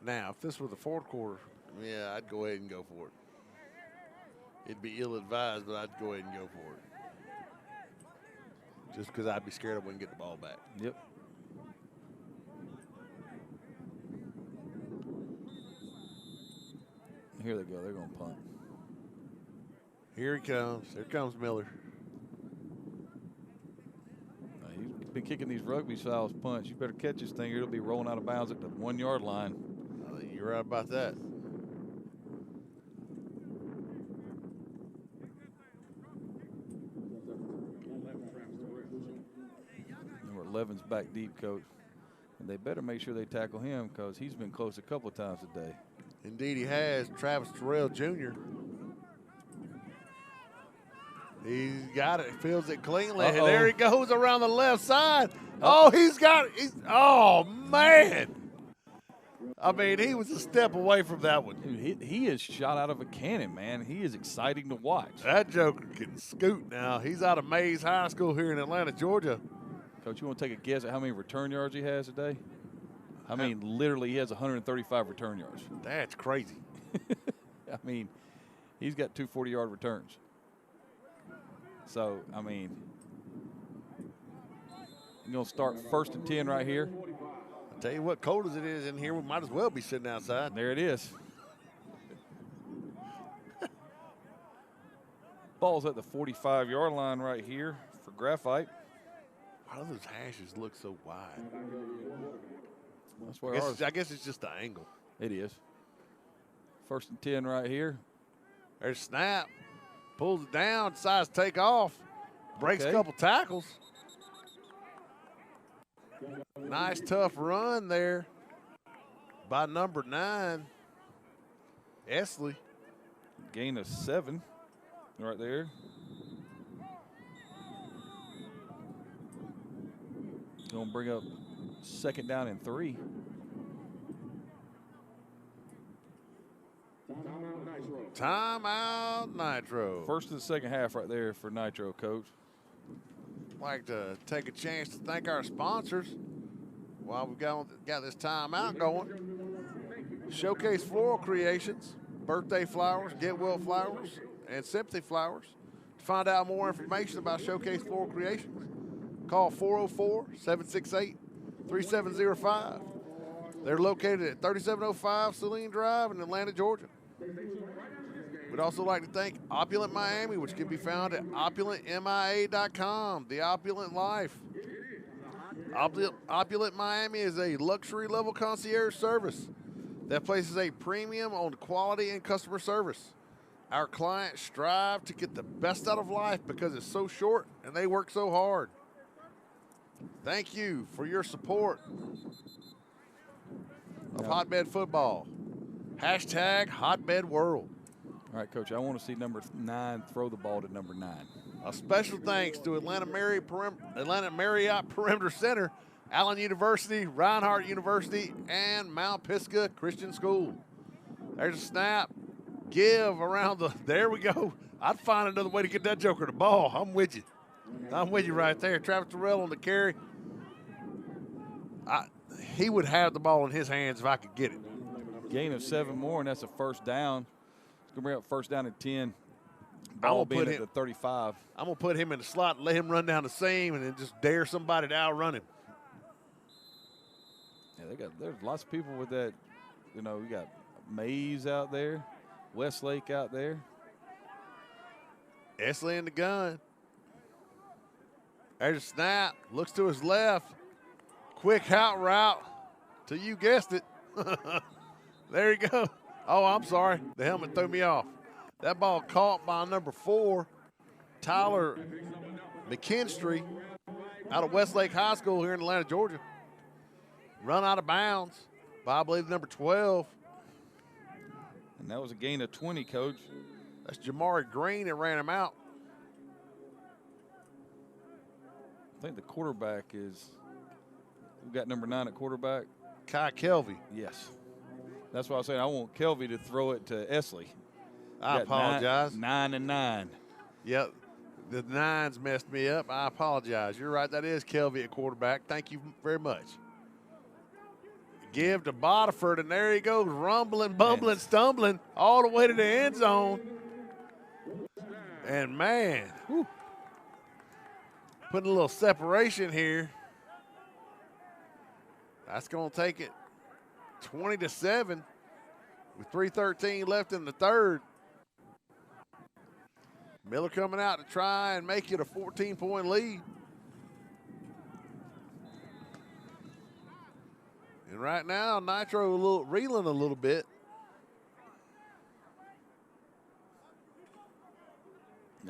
B: Now, if this were the 4th quarter, yeah, I'd go ahead and go for it. It'd be ill-advised, but I'd go ahead and go for it. Just because I'd be scared I wouldn't get the ball back.
C: Yep. Here they go. They're going to punt.
B: Here he comes. Here comes Miller.
C: He's been kicking these rugby-style punts. You better catch this thing, or it'll be rolling out of bounds at the 1-yard line.
B: I think you're right about that.
C: Number 11's back deep, Coach. And they better make sure they tackle him because he's been close a couple of times today.
B: Indeed he has. Travis Terrell Jr. He's got it. Feels it cleanly. And there he goes around the left side. Oh, oh, man. I mean, he was a step away from that one.
C: Dude, he is shot out of a cannon, man. He is exciting to watch.
B: That joker can scoot now. He's out of Mays High School here in Atlanta, Georgia.
C: Coach, you want to take a guess at how many return yards he has today? I mean, literally, he has 135 return yards.
B: That's crazy.
C: I mean, he's got 2 40-yard returns. So, I mean, you're going to start 1st and 10 right here.
B: I'll tell you what, cold as it is in here, we might as well be sitting outside.
C: There it is. Ball's at the 45-yard line right here for Graphite.
B: Why do those hashes look so wide?
C: That's where
B: I guess it's just the angle.
C: It is. 1st and 10 right here.
B: There's snap. Pulls it down, decides to take off. Breaks a couple tackles. Nice, tough run there by number 9, Esley.
C: Gain of 7 right there. Going to bring up 2nd down and 3.
B: Timeout Nitro.
C: 1st of the 2nd half right there for Nitro, Coach.
B: Like to take a chance to thank our sponsors while we've got this timeout going. Showcase Floral Creations, Birthday Flowers, Get Well Flowers, and Sympathy Flowers. To find out more information about Showcase Floral Creations, call 404-768-3705. They're located at 3705 Saline Drive in Atlanta, Georgia. We'd also like to thank Opulent Miami, which can be found at opulentmia.com, the opulent life. Opulent Miami is a luxury level concierge service that places a premium on quality and customer service. Our clients strive to get the best out of life because it's so short and they work so hard. Thank you for your support of Hotbed Football. Hashtag Hotbed World.
C: All right, Coach, I want to see number 9 throw the ball to number 9.
B: A special thanks to Atlanta Marriott Perimeter Center, Allen University, Reinhardt University, and Mount Pisgah Christian School. There's a snap. Give around the, there we go. I'd find another way to get that joker the ball. I'm with you. I'm with you right there. Travis Terrell on the carry. He would have the ball in his hands if I could get it.
C: Gain of 7 more, and that's a first down. It's going to bring up first down at 10.
B: I'm
C: Ball
B: gonna
C: being at the 35.
B: I'm going to put him in the slot and let him run down the seam and then just dare somebody to outrun him.
C: Yeah, there's lots of people with that. You know, we got Mays out there, Westlake out there.
B: Esley in the gun. There's a snap. Looks to his left. Quick out route to, you guessed it. There you go. Oh, I'm sorry. The helmet threw me off. That ball caught by number 4, Tyler McKinstry, out of Westlake High School here in Atlanta, Georgia. Run out of bounds by, I believe, number 12.
C: And that was a gain of 20, Coach.
B: That's Jamari Green that ran him out.
C: I think the quarterback is, we've got number 9 at quarterback.
B: Kai Kelvey.
C: Yes. That's why I was saying I want Kelvey to throw it to Esley.
B: I apologize.
C: 9 and 9.
B: Yep. The 9s messed me up. I apologize. You're right. That is Kelvey at quarterback. Thank you very much. Give to Bodiford, and there he goes, rumbling, bumbling, stumbling all the way to the end zone. And, man, putting a little separation here. That's going to take it 20-7 with 3:13 left in the third. Miller coming out to try and make it a 14-point lead. And right now, Nitro reeling a little bit.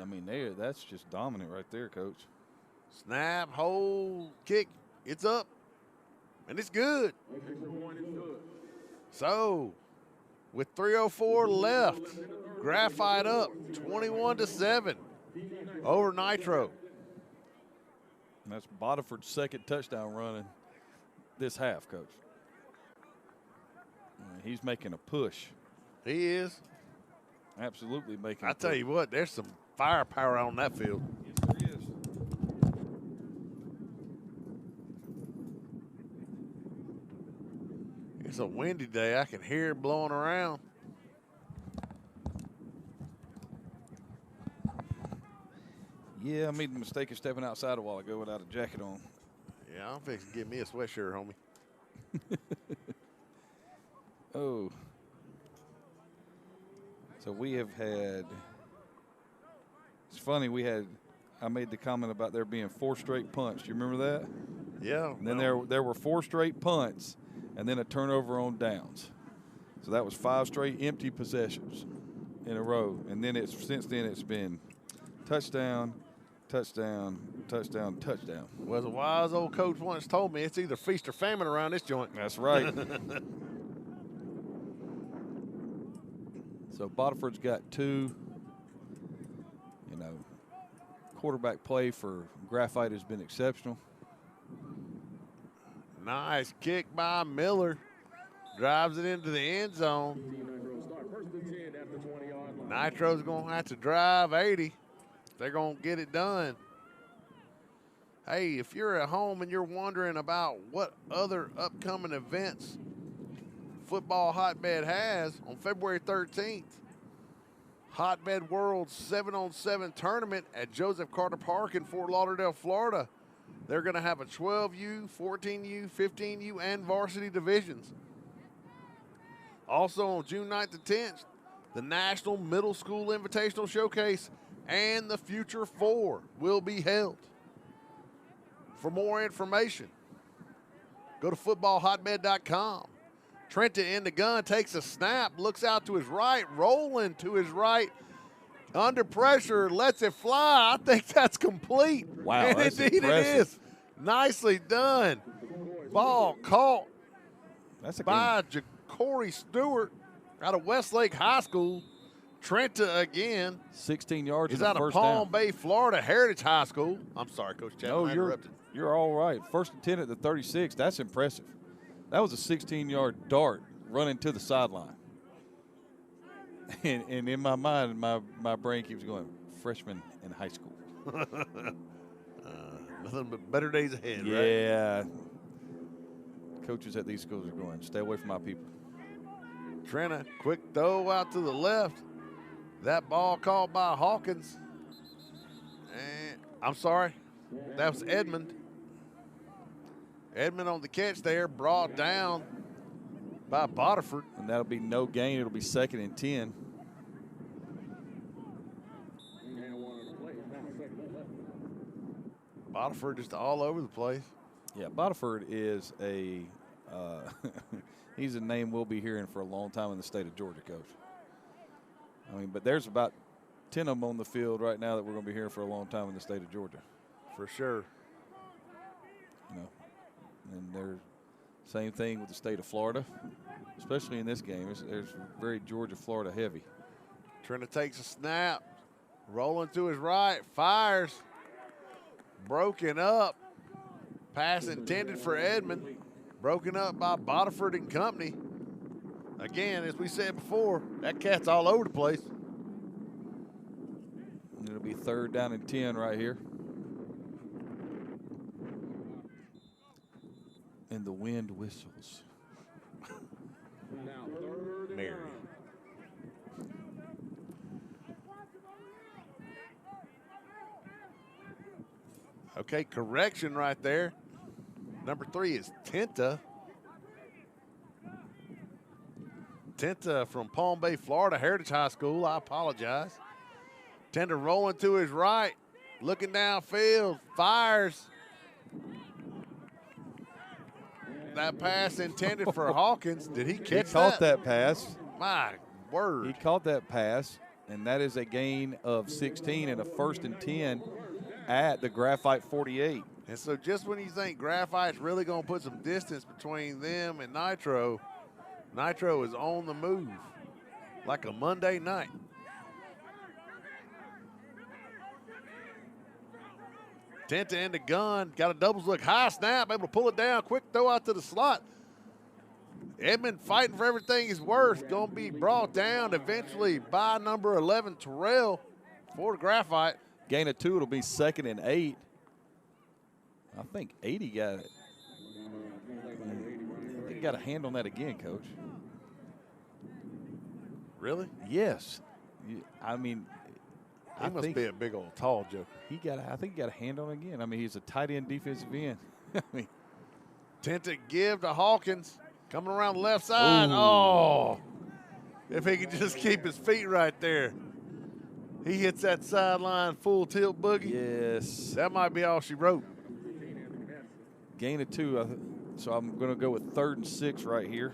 C: I mean, that's just dominant right there, Coach.
B: Snap, hold, kick. It's up. And it's good. So, with 3:04 left, Graphite up 21-7 over Nitro.
C: And that's Bodiford's second touchdown running this half, Coach. He's making a push.
B: He is.
C: Absolutely making
B: I
C: a push.
B: tell you what, there's some firepower on that field.
C: Yes, there is.
B: It's a windy day. I can hear it blowing around.
C: Yeah, I made the mistake of stepping outside a while ago without a jacket on.
B: Yeah, I'm fixing to get me a sweatshirt, homie.
C: Oh. So we have had, it's funny, I made the comment about there being 4 straight punts. Do you remember that?
B: Yeah.
C: And then there were 4 straight punts and then a turnover on downs. So that was 5 straight empty possessions in a row. And then since then it's been touchdown, touchdown, touchdown, touchdown.
B: Well, as a wise old coach once told me, it's either feast or famine around this joint.
C: That's right. So Bodiford's got 2. You know, quarterback play for Graphite has been exceptional.
B: Nice kick by Miller. Drives it into the end zone. Nitro's going to have to drive 80. They're going to get it done. Hey, if you're at home and you're wondering about what other upcoming events Football Hotbed has, on February 13th, Hotbed World 7-on-7 tournament at Joseph Carter Park in Fort Lauderdale, Florida. They're going to have a 12U, 14U, 15U, and varsity divisions. Also on June 9th and 10th, the National Middle School Invitational Showcase and the Future 4 will be held. For more information, go to footballhotbed.com. Trenta in the gun, takes a snap, looks out to his right, rolling to his right, under pressure, lets it fly. I think that's complete.
C: Wow,
B: and
C: that's
B: indeed
C: impressive.
B: it is. Nicely done. Ball caught
C: That's a
B: by Ja'Cory Stewart out of Westlake High School. Trenta again
C: 16 yards
B: is
C: and a
B: out of
C: first
B: Palm
C: down.
B: Bay, Florida Heritage High School. I'm sorry, Coach Chapman,
C: No,
B: I interrupted.
C: you're all right. First and 10 at the 36. That's impressive. That was a 16-yard dart running to the sideline. And in my mind, my brain keeps going, freshman in high school.
B: Nothing but better days ahead, right?
C: Yeah. Coaches at these schools are going, stay away from my people.
B: Trina, quick throw out to the left. That ball called by Hawkins. And I'm sorry, that was Edmond. Edmond on the catch there, brought down by Boterford.
C: And that'll be no gain. It'll be 2nd and 10.
B: Boterford just all over the place.
C: Yeah, Boterford is he's a name we'll be hearing for a long time in the state of Georgia, Coach. I mean, but there's about 10 of them on the field right now that we're going to be hearing for a long time in the state of Georgia.
B: For sure.
C: You know, and they're same thing with the state of Florida, especially in this game. There's very Georgia-Florida heavy.
B: Trina takes a snap, rolling to his right, fires, broken up. Pass intended for Edmond, broken up by Boterford and company. Again, as we said before, that cat's all over the place.
C: And it'll be 3rd down and 10 right here. And the wind whistles.
B: Mary. Okay, correction right there. Number 3 is Tenta. Tenta from Palm Bay, Florida, Heritage High School. I apologize. Tenta rolling to his right, looking downfield, fires. That pass intended for Hawkins. Did he catch
C: He caught that pass.
B: My word.
C: He caught that pass, and that is a gain of 16 and a 1st and 10 at the Graphite 48.
B: And so just when you think Graphite's really going to put some distance between them and Nitro, Nitro is on the move like a Monday night. Tenta in the gun, got a doubles look, high snap, able to pull it down, quick throw out to the slot. Edmond fighting for everything he's worth, going to be brought down eventually by number 11, Terrell, for the Graphite.
C: Gain of 2, it'll be 2nd and 8. I think 80 got it. I think he got a hand on that again, Coach.
B: Really?
C: Yes. I mean,
B: He must be a big old tall joker.
C: I think he got a hand on it again. I mean, he's a tight end defensive end. I mean,
B: Tenta give to Hawkins, coming around the left side.
C: Ooh.
B: Oh, if he could just keep his feet right there. He hits that sideline full tilt boogie.
C: yes.
B: That might be all she wrote.
C: Gain of 2. So I'm going to go with 3rd and 6 right here.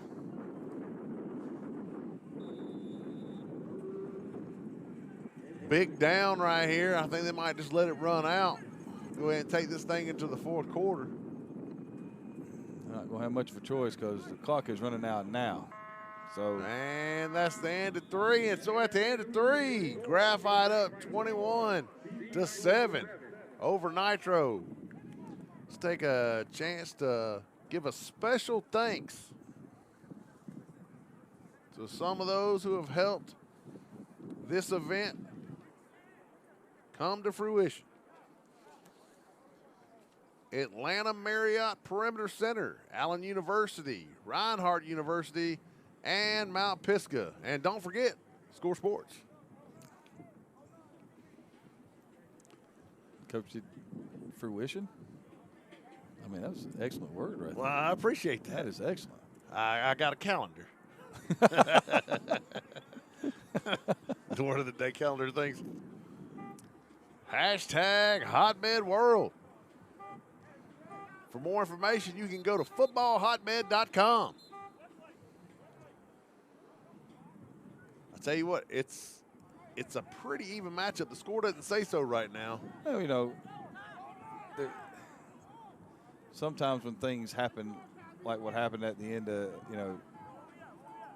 B: Big down right here. I think they might just let it run out. Go ahead and take this thing into the 4th quarter.
C: Not going to have much of a choice because the clock is running out now. So
B: And that's the end of 3. And so at the end of 3, Graphite up 21-7 over Nitro. Let's take a chance to give a special thanks to some of those who have helped this event come to fruition. Atlanta Marriott Perimeter Center, Allen University, Reinhardt University, and Mount Pisgah. And don't forget, Score Sports.
C: Coach, did fruition? I mean, that was an excellent word right
B: Well, I appreciate
C: there.
B: that.
C: That is excellent.
B: I got a calendar. The word of the day calendar things. Hashtag Hotbed World. For more information, you can go to footballhotbed.com. I'll tell you what, it's a pretty even matchup. The score doesn't say so right now.
C: Well, you know, sometimes when things happen, like what happened at the end of, you know,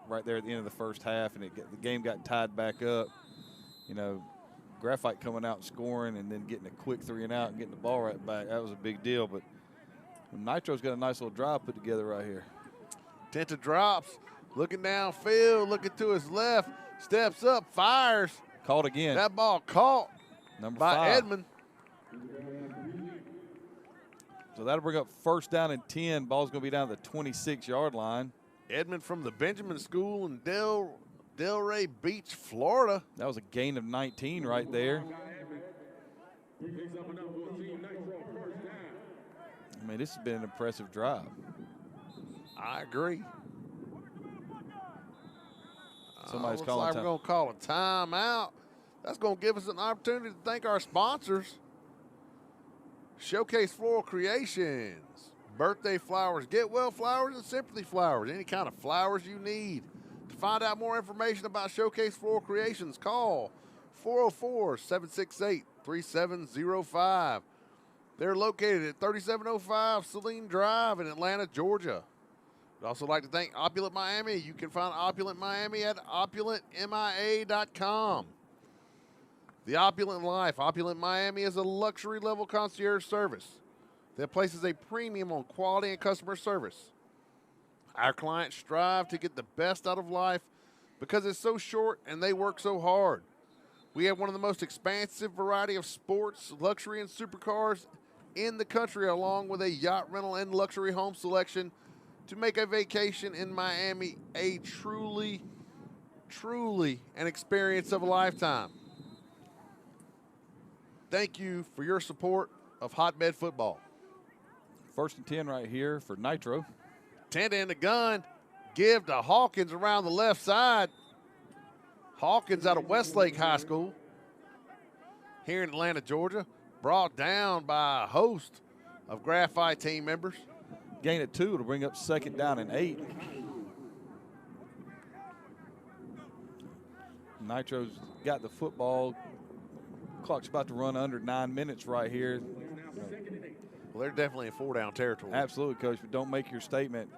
C: right there at the end of the first half, and the game got tied back up, you know, Graphite coming out and scoring and then getting a quick 3 and out and getting the ball right back, that was a big deal. But Nitro's got a nice little drive put together right here.
B: Tenta drops. Looking downfield, looking to his left, steps up, fires.
C: Caught again.
B: That ball caught
C: Number
B: by
C: 5.
B: Edmond.
C: So that'll bring up first down and 10. Ball's going to be down to the 26-yard line.
B: Edmond from the Benjamin School in Delray Beach, Florida.
C: That was a gain of 19 right there. I mean, this has been an impressive drive.
B: I agree.
C: Somebody's
B: looks
C: calling
B: like
C: time.
B: we're going to call a timeout. That's going to give us an opportunity to thank our sponsors. Showcase Floral Creations. Birthday flowers, Get Well flowers, and Sympathy flowers. Any kind of flowers you need. To find out more information about Showcase Floral Creations, call 404-768-3705. They're located at 3705 Saline Drive in Atlanta, Georgia. I'd also like to thank Opulent Miami. You can find Opulent Miami at opulentmia.com. The Opulent Life. Opulent Miami is a luxury level concierge service that places a premium on quality and customer service. Our clients strive to get the best out of life because it's so short and they work so hard. We have one of the most expansive variety of sports, luxury, and supercars in the country, along with a yacht rental and luxury home selection to make a vacation in Miami a truly an experience of a lifetime. Thank you for your support of Hotbed Football.
C: First and 10 right here for Nitro.
B: Tenda in the gun. Give to Hawkins around the left side. Hawkins out of Westlake High School here in Atlanta, Georgia. Brought down by a host of Graphite team members.
C: Gain of 2 to bring up second down and 8. Nitro's got the football. Clock's about to run under 9 minutes right here.
B: Well, they're definitely in 4-down territory.
C: Absolutely, Coach, but don't make your statement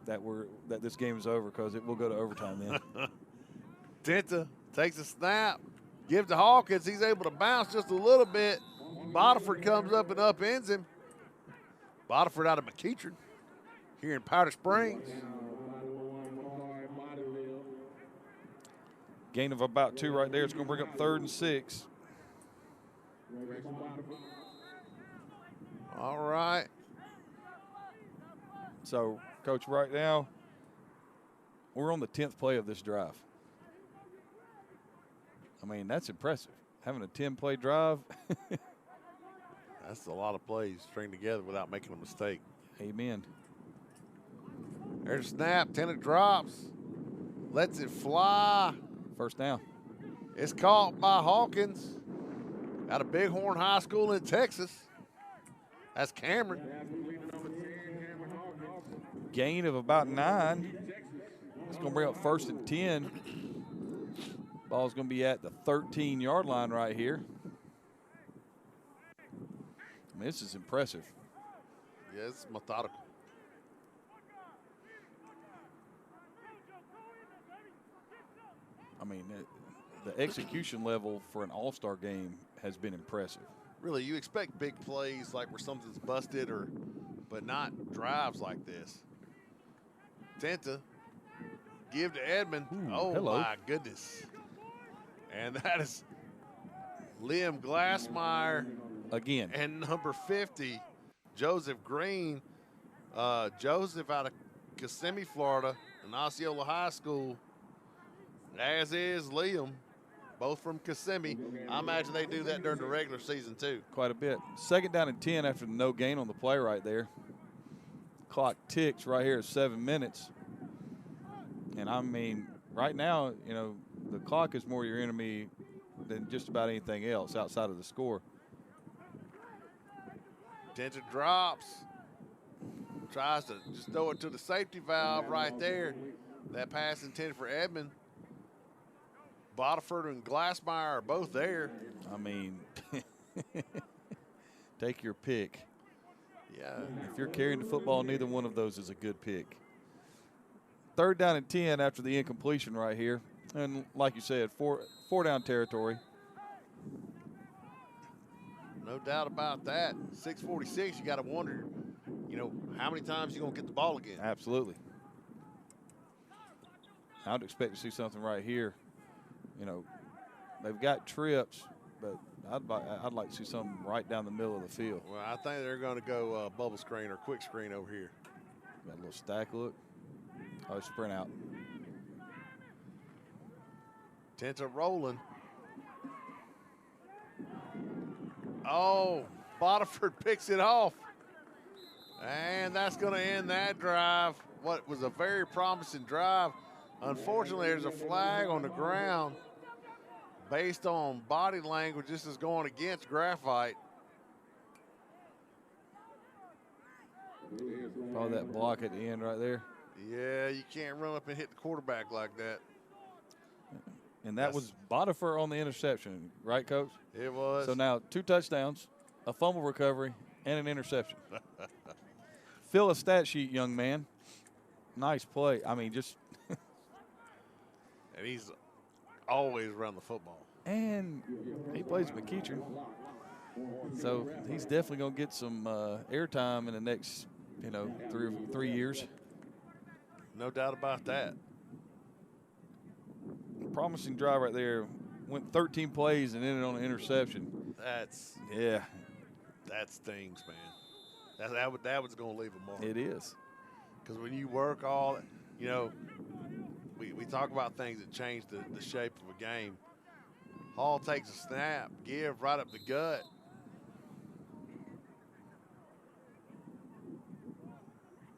C: that this game is over, because it will go to overtime then.
B: Tenta takes a snap, gives to Hawkins. He's able to bounce just a little bit. Botiford comes up and upends him. Botiford out of McEachern here in Powder Springs.
C: Gain of about 2 right there. It's going to bring up 3rd and 6.
B: All right.
C: So, Coach, right now, we're on the 10th play of this drive. I mean, that's impressive. Having a 10-play drive.
B: That's a lot of plays string together without making a mistake.
C: Amen.
B: There's a snap. Tenta drops. Lets it fly.
C: First down.
B: It's caught by Hawkins out of Bighorn High School in Texas. That's Cameron.
C: Gain of about 9. It's going to bring up 1st and 10. Ball's going to be at the 13-yard line right here. I mean, this is impressive.
B: Yeah, it's methodical.
C: I mean, the execution level for an all-star game has been impressive.
B: Really, you expect big plays like where something's busted, but not drives like this. Tenta, give to Edmond.
C: Ooh, hello.
B: My goodness. And that is Liam Glassmeyer
C: Again.
B: and number 50, Joseph Green. Joseph out of Kissimmee, Florida, and Osceola High School, as is Liam, both from Kissimmee. I imagine they do that during the regular season too.
C: Quite a bit. Second down and 10 after the no gain on the play right there. Clock ticks right here at 7 minutes. And I mean, right now, you know, the clock is more your enemy than just about anything else outside of the score.
B: Tenta drops. Tries to just throw it to the safety valve right there. That pass intended for Edmond. Botiford and Glassmeyer are both there.
C: I mean, take your pick.
B: Yeah.
C: If you're carrying the football, neither one of those is a good pick. 3rd down and 10 after the incompletion right here. And like you said, four down territory.
B: No doubt about that. 6:46, you got to wonder, you know, how many times you're going to get the ball again.
C: Absolutely. I'd expect to see something right here. You know, they've got trips, but I'd like to see something right down the middle of the field.
B: Well, I think they're going to go bubble screen or quick screen over here.
C: Got a little stack look. Oh, sprint out.
B: Tenta rolling. Oh, Bodiford picks it off. And that's going to end that drive. What was a very promising drive. Unfortunately, there's a flag on the ground. Based on body language, this is going against Graphite.
C: Probably that block at the end right there.
B: Yeah, you can't run up and hit the quarterback like that.
C: And that was Bonifer on the interception, right, Coach?
B: It was.
C: So now 2 touchdowns, a fumble recovery, and an interception. Fill a stat sheet, young man. Nice play. I mean, just.
B: And he's always around the football.
C: And he plays McEachern. So he's definitely going to get some airtime in the next, 3 years.
B: No doubt about that.
C: Promising drive right there. Went 13 plays and ended on an interception.
B: That stings, man. That was going to leave a mark.
C: It is.
B: Because when you work we talk about things that change the shape of a game. Hall takes a snap, give right up the gut.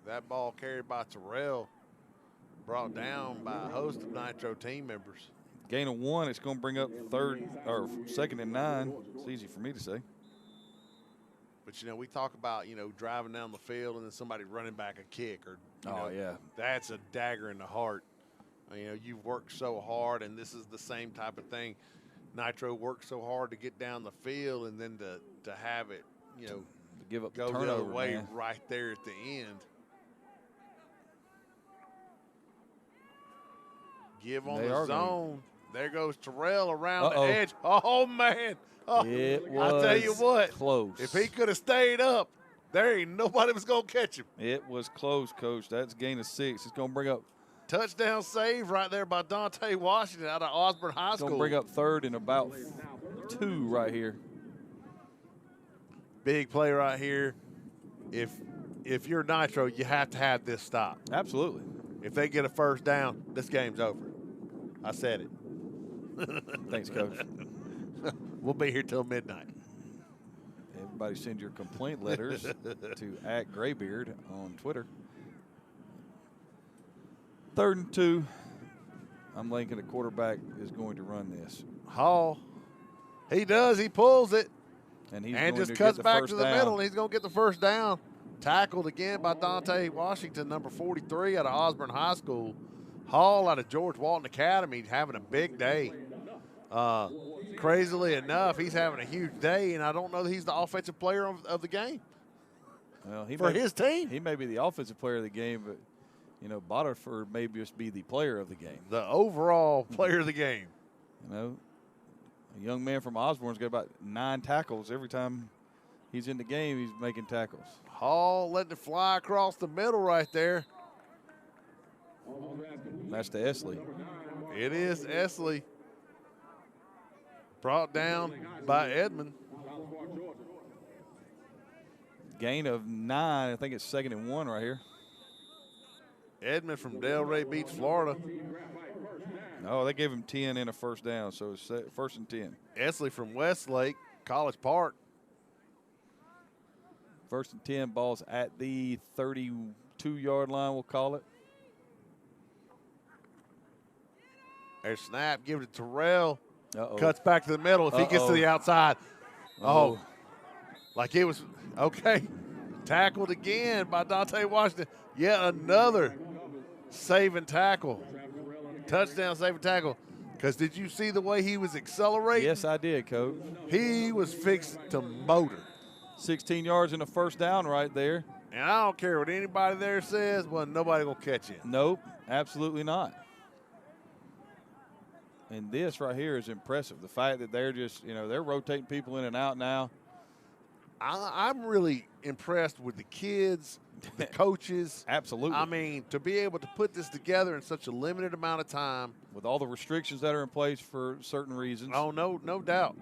B: That ball carried by Terrell, brought down by a host of Nitro team members.
C: Gain of 1, it's going to bring up 2nd and 9. It's easy for me to say.
B: But, we talk about, driving down the field and then somebody running back a kick or,
C: yeah.
B: That's a dagger in the heart. You've worked so hard, and this is the same type of thing. Nitro worked so hard to get down the field and then to have it,
C: to give up
B: go
C: the
B: the other
C: turnover,
B: way
C: man.
B: right there at the end. Give on
C: They
B: the
C: are
B: zone. There goes Terrell around
C: Uh-oh.
B: the edge. Oh, man. Oh,
C: It
B: I tell you
C: was
B: what,
C: close.
B: if he could have stayed up, there ain't nobody was going to catch him.
C: It was close, Coach. That's gain of 6. It's going to bring up
B: Touchdown save right there by Dante Washington out of Osborne High School.
C: Going to bring up 3rd and about 2 right here.
B: Big play right here. If you're Nitro, you have to have this stop.
C: Absolutely.
B: If they get a first down, this game's over. I said it.
C: Thanks, Coach.
B: We'll be here till midnight.
C: Everybody send your complaint letters to @Graybeard on Twitter. 3rd and 2. I'm thinking the quarterback is going to run this.
B: Hall, he does. He pulls it
C: And he's
B: and
C: going
B: just
C: to
B: cuts
C: get the
B: back
C: first
B: to the
C: down.
B: middle, and he's going to get the first down. Tackled again by Dante Washington, number 43 out of Osborne High School. Hall out of George Walton Academy having a big day. Crazily enough, he's having a huge day, and I don't know that he's the offensive player of the game
C: Well,
B: his team.
C: He may be the offensive player of the game, but, Botterford may just be the player of the game.
B: The overall player of the game.
C: A young man from Osborne's got about 9 tackles. Every time he's in the game, he's making tackles.
B: Hall letting it fly across the middle right there.
C: That's to Esley.
B: It is Esley. Brought down by Edmond.
C: Gain of 9. I think it's 2nd and 1 right here.
B: Edmond from Delray Beach, Florida.
C: Oh, they gave him 10 and a first down, so it's 1st and 10.
B: Esley from Westlake, College Park.
C: 1st and 10, balls at the 32-yard line, we'll call it.
B: There's snap, give it to Terrell.
C: Uh-oh.
B: Cuts back to the middle. If he gets to the outside. Oh, like it was, okay. Tackled again by Dante Washington. Yet another saving tackle. Touchdown saving tackle. Because did you see the way he was accelerating?
C: Yes, I did, Coach.
B: He was fixed to motor.
C: 16 yards and a first down right there.
B: And I don't care what anybody there says, well, nobody going to catch him.
C: Nope, absolutely not. And this right here is impressive. The fact that they're just, they're rotating people in and out now.
B: I'm really impressed with the kids, the coaches.
C: Absolutely.
B: I mean, to be able to put this together in such a limited amount of time.
C: With all the restrictions that are in place for certain reasons.
B: Oh, no doubt.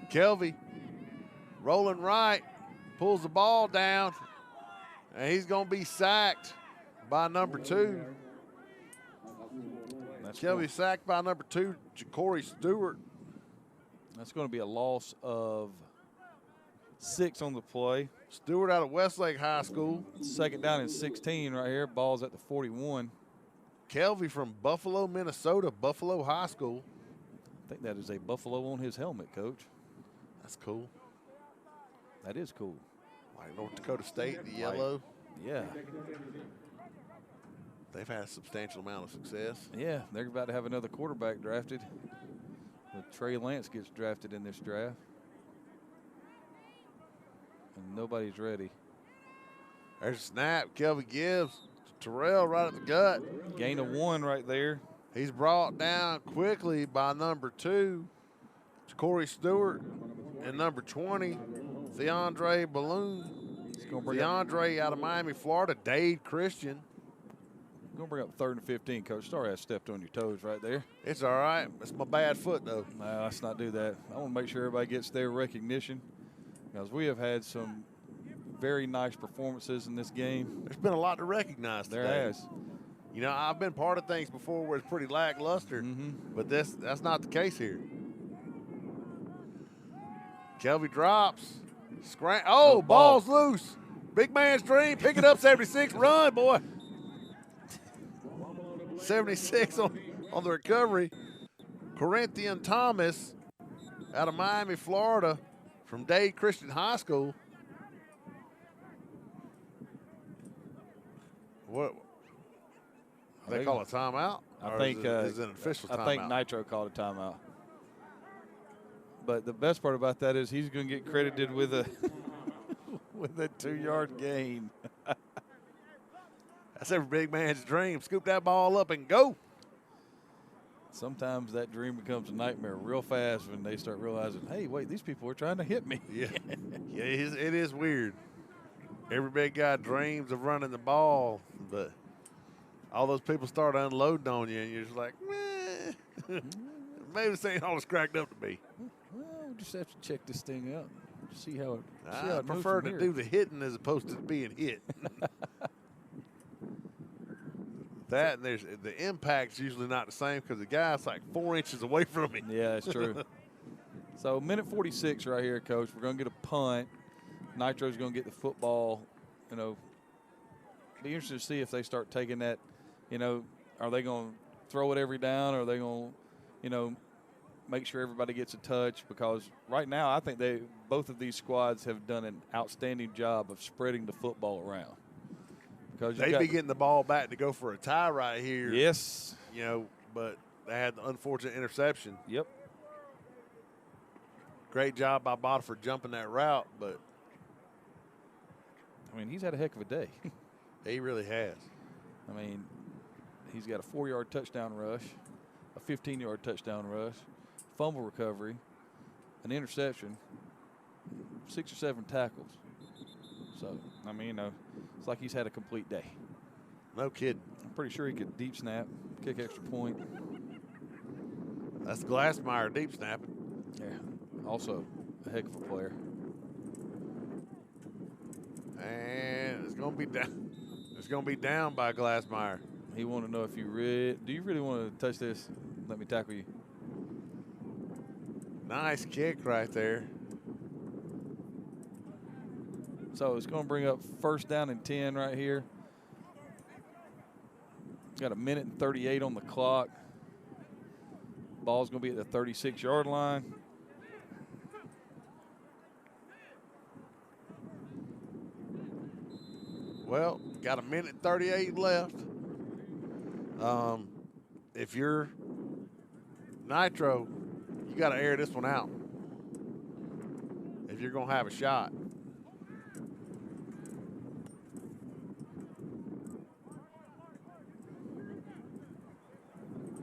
B: Kelvy rolling right, pulls the ball down, and he's going to be sacked by number 2.
C: That's
B: Kelvy sacked by number 2, Ja'Cory Stewart.
C: That's going to be a loss of 6 on the play.
B: Stewart out of Westlake High School.
C: Second down and 16 right here. Ball's at the 41.
B: Kelvy from Buffalo, Minnesota, Buffalo High School.
C: I think that is a buffalo on his helmet, Coach.
B: That's cool.
C: That is cool.
B: Like North Dakota State, the yellow.
C: Yeah.
B: They've had a substantial amount of success.
C: Yeah, they're about to have another quarterback drafted. Trey Lance gets drafted in this draft. And nobody's ready.
B: There's a snap. Kelvy Gibbs to Terrell right at the gut.
C: Gain of 1 right there.
B: He's brought down quickly by number 2, Ja'Cory Stewart, and number 20, Theandre Balloon. Theandre out of Miami, Florida, Dade Christian.
C: Going to bring up 3rd and 15, Coach. Sorry I stepped on your toes right there.
B: It's all right. It's my bad foot, though.
C: No, let's not do that. I want to make sure everybody gets their recognition because we have had some very nice performances in this game.
B: There's been a lot to recognize today.
C: There has.
B: You know, I've been part of things before where it's pretty lackluster, but that's not the case here. Kelvy drops. Ball's loose. Big man's dream. Pick it up, 76. Run, boy. 76 on the recovery. Corinthian Thomas out of Miami, Florida, from Dade Christian High School. What? They call a timeout?
C: I think
B: is it an official timeout?
C: I think Nitro called a timeout. But the best part about that is he's going to get credited with a with a 2-yard gain.
B: That's every big man's dream. Scoop that ball up and go.
C: Sometimes that dream becomes a nightmare real fast when they start realizing, hey, wait, these people are trying to hit me.
B: Yeah, yeah, it is weird. Every big guy dreams of running the ball, but all those people start unloading on you, and you're just like, meh. Maybe this ain't all it's cracked up to be.
C: Well, we'll just have to check this thing out. See how it.
B: I prefer to do the hitting as opposed to being hit. That and there's the impact's usually not the same because the guy's like 4 inches away from me.
C: Yeah, that's true. So minute 46 right here, Coach. We're going to get a punt. Nitro's going to get the football. You know, be interested to see if they start taking that. You know, are they going to throw it every down, or are they going to, you know, make sure everybody gets a touch? Because right now, I think both of these squads have done an outstanding job of spreading the football around. Because
B: they'd be getting the ball back to go for a tie right here.
C: Yes.
B: You know, but they had the unfortunate interception.
C: Yep.
B: Great job by Bodiford jumping that route, but
C: I mean, he's had a heck of a day.
B: He really has.
C: I mean, he's got a 4-yard touchdown rush, a 15-yard touchdown rush, fumble recovery, an interception, 6 or 7 tackles. So, I mean, you know, it's like he's had a complete day.
B: No kidding.
C: I'm pretty sure he could deep snap, kick extra point.
B: That's Glassmeyer deep snapping.
C: Yeah, also a heck of a player.
B: And it's going to be down. It's going to be down by Glassmeyer.
C: He wanted to know if do you really want to touch this? Let me tackle you.
B: Nice kick right there.
C: So it's going to bring up 1st down and 10 right here. Got a minute and 38 on the clock. Ball's going to be at the 36-yard line.
B: Well, got a minute and 38 left. If you're Nitro, you got to air this one out if you're going to have a shot.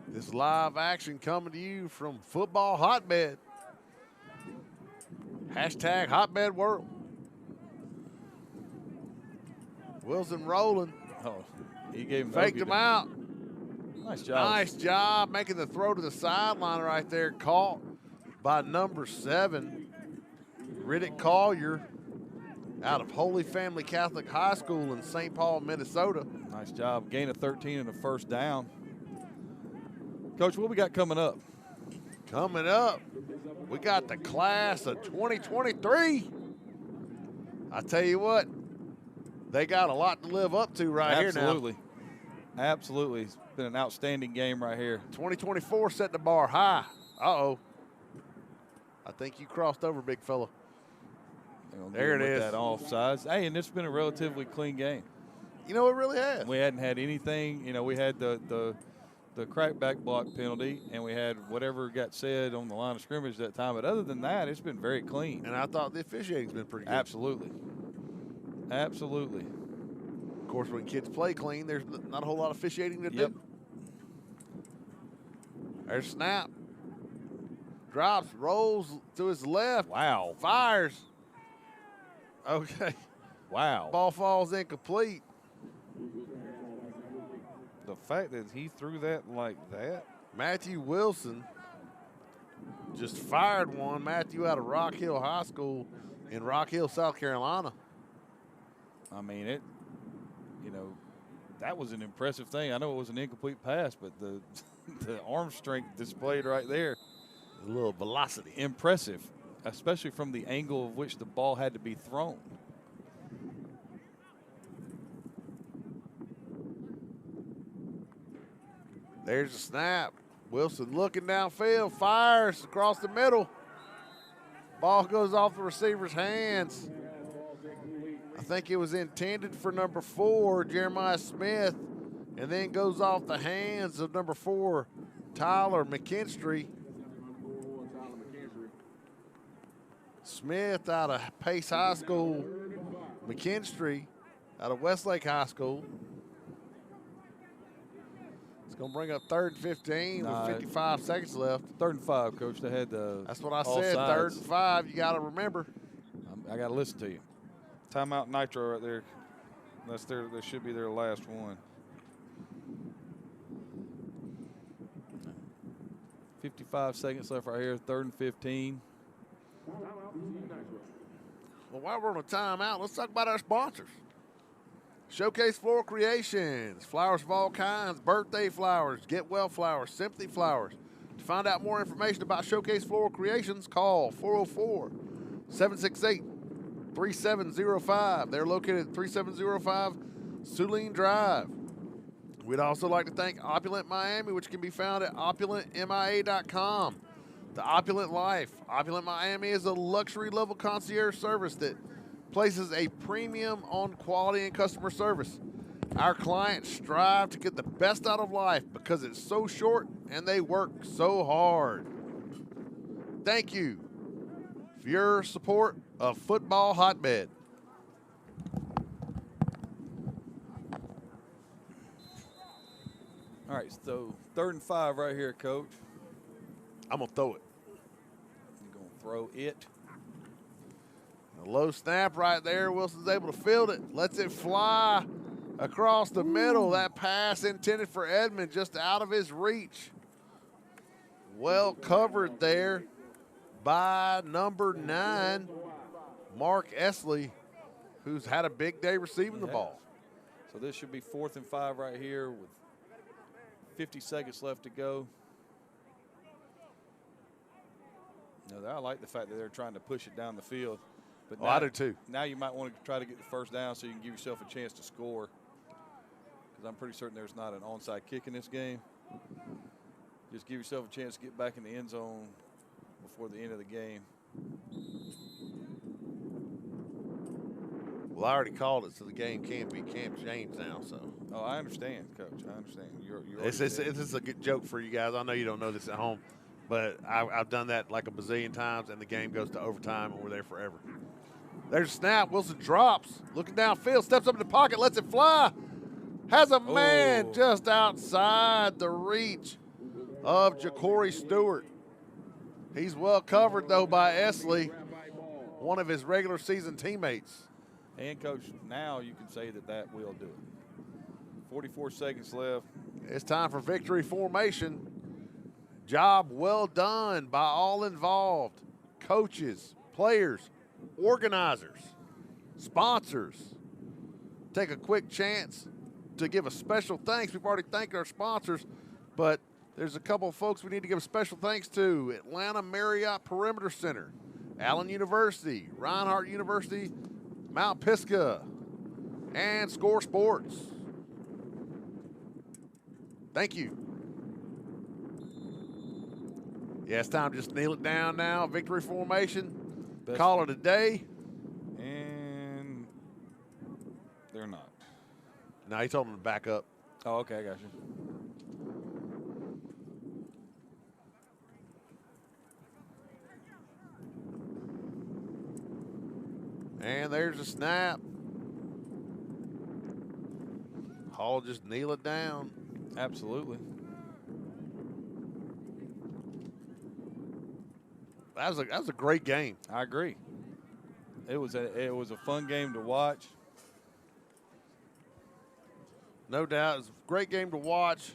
B: This live action coming to you from Football Hotbed. # Hotbed World. Wilson rolling.
C: Oh, he gave him
B: Faked him out.
C: Nice job.
B: Nice job making the throw to the sideline right there. Caught by number 7, Riddick Collier, out of Holy Family Catholic High School in St. Paul, Minnesota.
C: Nice job. Gain of 13 and a first down. Coach, what we got coming up?
B: Coming up, we got the class of 2023. I tell you what, they got a lot to live up to right here now.
C: Absolutely. Absolutely. It's been an outstanding game right here.
B: 2024 set the bar high. Uh-oh. I think you crossed over, big fella. There it is.
C: That offsides. Hey, and it's been a relatively clean game.
B: You know, it really has.
C: We hadn't had anything. You know, we had the crackback block penalty, and we had whatever got said on the line of scrimmage that time. But other than that, it's been very clean.
B: And I thought the officiating's been pretty good.
C: Absolutely. Absolutely.
B: Of course, when kids play clean, there's not a whole lot of officiating to
C: Yep.
B: do. There's snap. Drops, rolls to his left.
C: Wow.
B: Fires. Okay.
C: Wow.
B: Ball falls incomplete.
C: The fact that he threw that like that.
B: Matthew Wilson just fired one. Matthew out of Rock Hill High School in Rock Hill, South Carolina.
C: I mean, that was an impressive thing. I know it was an incomplete pass, but the arm strength displayed right there.
B: A little velocity.
C: Impressive, especially from the angle of which the ball had to be thrown.
B: There's a snap. Wilson looking downfield, fires across the middle. Ball goes off the receiver's hands. I think it was intended for number 4, Jeremiah Smith, and then goes off the hands of number 4, Tyler McKinstry. Smith out of Pace High School. McKinstry out of Westlake High School. It's going to bring up 3rd and 15 with 55 seconds left.
C: 3rd and 5, Coach. They had the.
B: That's what I said. 3rd and 5. You got to remember.
C: I got to listen to you. Timeout Nitro right there. That should be their last one. 55 seconds left right here. 3rd and 15.
B: Well, while we're on a timeout, let's talk about our sponsors. Showcase Floral Creations, flowers of all kinds, birthday flowers, get well flowers, sympathy flowers. To find out more information about Showcase Floral Creations, call 404-768-3705. They're located at 3705 Suline Drive. We'd also like to thank Opulent Miami, which can be found at opulentmia.com. The Opulent Life. Opulent Miami is a luxury level concierge service that places a premium on quality and customer service. Our clients strive to get the best out of life because it's so short and they work so hard. Thank you for your support of Football Hotbed.
C: All right, so 3rd and 5 right here, Coach.
B: I'm going to throw it.
C: You're going to throw it.
B: A low snap right there. Wilson's able to field it. Lets it fly across the middle. That pass intended for Edmond just out of his reach. Well covered there by number 9, Mark Esley, who's had a big day receiving the ball.
C: So this should be 4th and 5 right here with 50 seconds left to go. No, I like the fact that they're trying to push it down the field. But now,
B: I do too.
C: Now you might want to try to get the first down so you can give yourself a chance to score. Because I'm pretty certain there's not an onside kick in this game. Just give yourself a chance to get back in the end zone before the end of the game.
B: Well, I already called it, so the game can't change now. So.
C: Oh, I understand, Coach. I understand.
B: This is a good joke for you guys. I know you don't know this at home, but I've done that like a bazillion times, and the game goes to overtime, and we're there forever. There's a snap. Wilson drops, looking downfield, steps up in the pocket, lets it fly. Has a man just outside the reach of Ja'Cory Stewart. He's well covered, though, by Esley, one of his regular season teammates.
C: And, Coach, now you can say that will do it. 44 seconds left.
B: It's time for victory formation. Job well done by all involved. Coaches, players, organizers, sponsors. Take a quick chance to give a special thanks. We've already thanked our sponsors, but there's a couple of folks we need to give a special thanks to. Atlanta Marriott Perimeter Center, Allen University, Reinhardt University, Mount Pisgah, and Score Sports. Thank you. Yeah, it's time to just kneel it down now. Victory formation. Call it a day.
C: And they're not.
B: No, he told them to back up.
C: Oh, okay, I got you.
B: And there's a snap. Hall just kneel it down.
C: Absolutely.
B: That was a great game.
C: I agree. It was a fun game to watch.
B: No doubt. It was a great game to watch.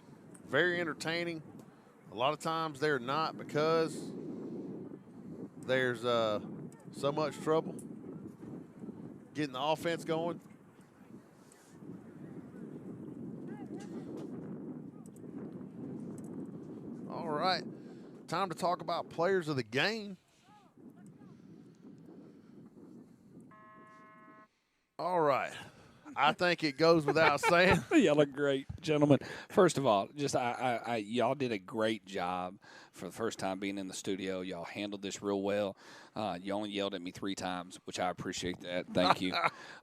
B: Very entertaining. A lot of times they're not because there's so much trouble getting the offense going. All right. Time to talk about players of the game. All right. I think it goes without saying.
A: Y'all are great, gentlemen. First of all, just y'all did a great job for the first time being in the studio. Y'all handled this real well. You only yelled at me 3 times, which I appreciate that. Thank you.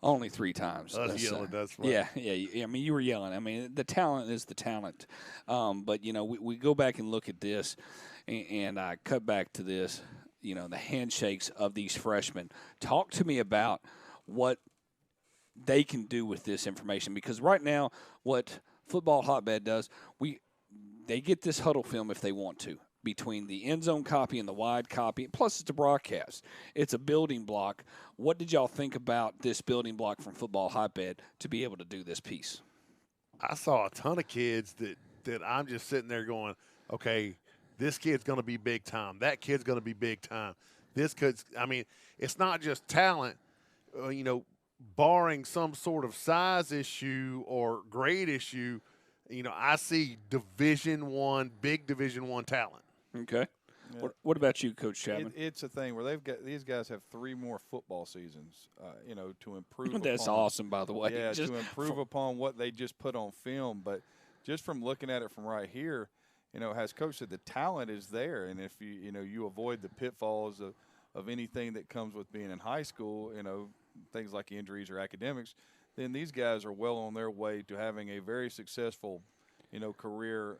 A: Only 3 times.
B: Us yelling, that's fine.
A: Yeah. I mean, you were yelling. I mean, the talent is the talent. But, you know, we go back and look at this, and I cut back to this, you know, the handshakes of these freshmen. Talk to me about what they can do with this information, because right now what Football Hotbed does, they get this huddle film if they want to between the end zone copy and the wide copy, plus it's a broadcast. It's a building block. What did y'all think about this building block from Football Hotbed to be able to do this piece?
B: I saw a ton of kids that I'm just sitting there going, okay, this kid's going to be big time. That kid's going to be big time. This kid's, I mean, it's not just talent, you know, barring some sort of size issue or grade issue. You know, I see big Division I talent.
A: Okay.
C: Yeah.
A: What about you, Coach Chapman?
C: It's a thing where these guys have 3 more football seasons, you know, to improve.
A: That's awesome, by the way.
C: Yeah, to improve upon what they just put on film. But just from looking at it from right here, you know, as Coach said, the talent is there, and if you avoid the pitfalls of anything that comes with being in high school, you know, things like injuries or academics, then these guys are well on their way to having a very successful, you know, career,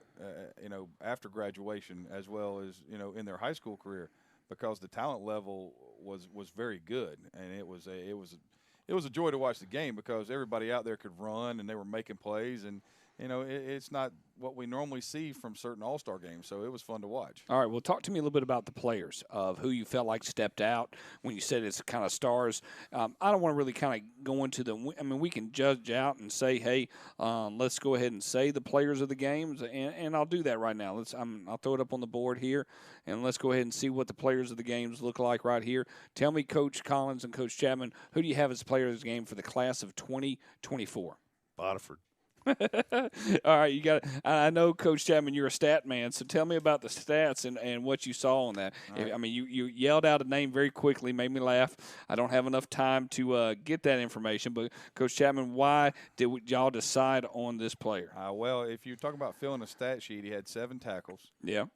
C: you know, after graduation, as well as, you know, in their high school career, because the talent level was very good, and it was a joy to watch the game because everybody out there could run and they were making plays, and you know, it's not what we normally see from certain all-star games, so it was fun to watch.
A: All right, well, talk to me a little bit about the players, of who you felt like stepped out when you said it's kind of stars. I don't want to really kind of go into I mean, we can judge out and say, hey, let's go ahead and say the players of the games, and I'll do that right now. I'll throw it up on the board here, and let's go ahead and see what the players of the games look like right here. Tell me, Coach Collins and Coach Chapman, who do you have as players of the game for the class of 2024?
B: Botiford.
A: All right, you got. I know, Coach Chapman, you're a stat man, so tell me about the stats and what you saw on that.
C: Right.
A: I mean, you yelled out a name very quickly, made me laugh. I don't have enough time to get that information, but Coach Chapman, why did y'all decide on this player?
C: Well, if you talk about filling a stat sheet, he had 7 tackles.
A: Yeah.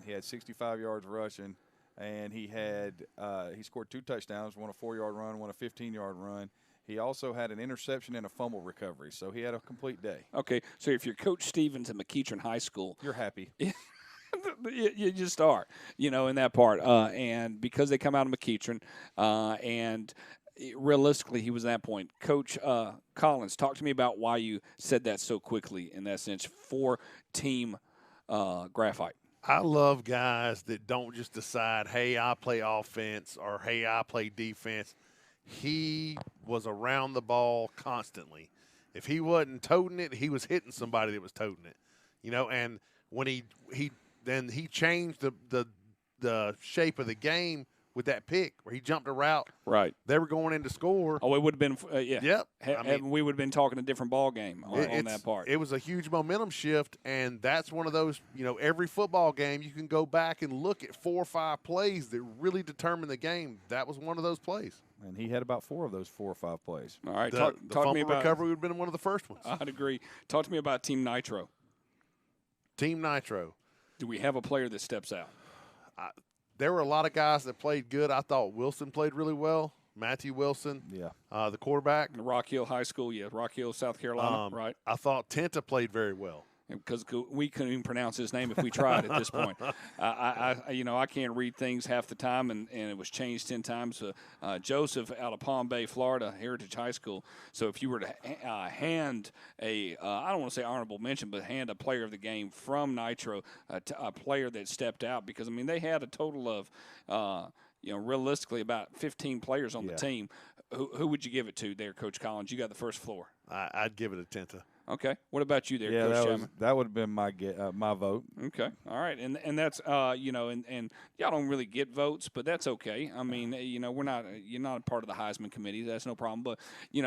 C: He had 65 yards rushing, and he scored 2 touchdowns, one a 4-yard run, one a 15-yard run. He also had an interception and a fumble recovery, so he had a complete day.
A: Okay, so if you're Coach Stevens at McEachern High School,
C: You're happy.
A: you just are, you know, in that part. And because they come out of McEachern, and realistically, he was at that point. Coach Collins, talk to me about why you said that so quickly in that sense for Team Graphite.
B: I love guys that don't just decide, hey, I play offense or hey, I play defense. he was around the ball constantly. If he wasn't toting it, he was hitting somebody that was toting it. You know, and when he changed the shape of the game with that pick where he jumped a route.
A: Right.
B: They were going in to score.
A: Oh, it would have been yeah.
B: Yep.
A: We would have been talking a different ball game on that part.
B: It was a huge momentum shift, and that's one of those, every football game you can go back and look at 4 or 5 plays that really determine the game. That was one of those plays.
C: And he had about 4 of those 4 or 5 plays.
A: All right.
B: The
A: Talk to
B: fumble
A: me about
B: recovery would have been one of the first ones.
A: I'd agree. Talk to me about Team Nitro.
B: Team Nitro.
A: Do we have a player that steps out?
B: There were a lot of guys that played good. I thought Wilson played really well. Matthew Wilson,
C: Yeah.
B: The quarterback.
A: Rock Hill High School, yeah. Rock Hill, South Carolina, right?
B: I thought Tenta played very well.
A: Because we couldn't even pronounce his name if we tried at this point. I can't read things half the time, and it was changed 10 times. Joseph out of Palm Bay, Florida, Heritage High School. So if you were to hand I don't want to say honorable mention, but hand a player of the game from Nitro, a player that stepped out, because, they had a total of, realistically about 15 players on the team. Who would you give it to there, Coach Collins? You got the first floor.
B: I'd give it a Tenta.
A: Okay. What about you there,
C: Yeah,
A: Coach Chapman?
C: that would have been my vote.
A: Okay. All right. And that's, and y'all don't really get votes, but that's okay. You're not a part of the Heisman committee. That's no problem. But,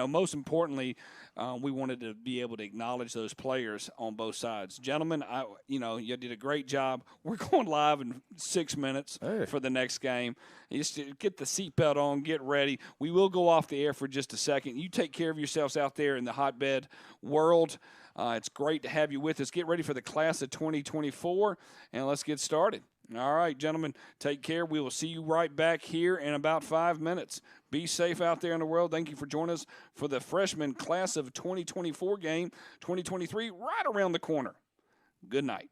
A: most importantly, we wanted to be able to acknowledge those players on both sides. Gentlemen, you did a great job. We're going live in 6 minutes for the next game. You just get the seatbelt on, get ready. We will go off the air for just a second. You take care of yourselves out there in the hotbed world. It's great to have you with us. Get ready for the class of 2024, and let's get started. All right, gentlemen, take care. We will see you right back here in about 5 minutes. Be safe out there in the world. Thank you for joining us for the freshman class of 2024 game, 2023, right around the corner. Good night.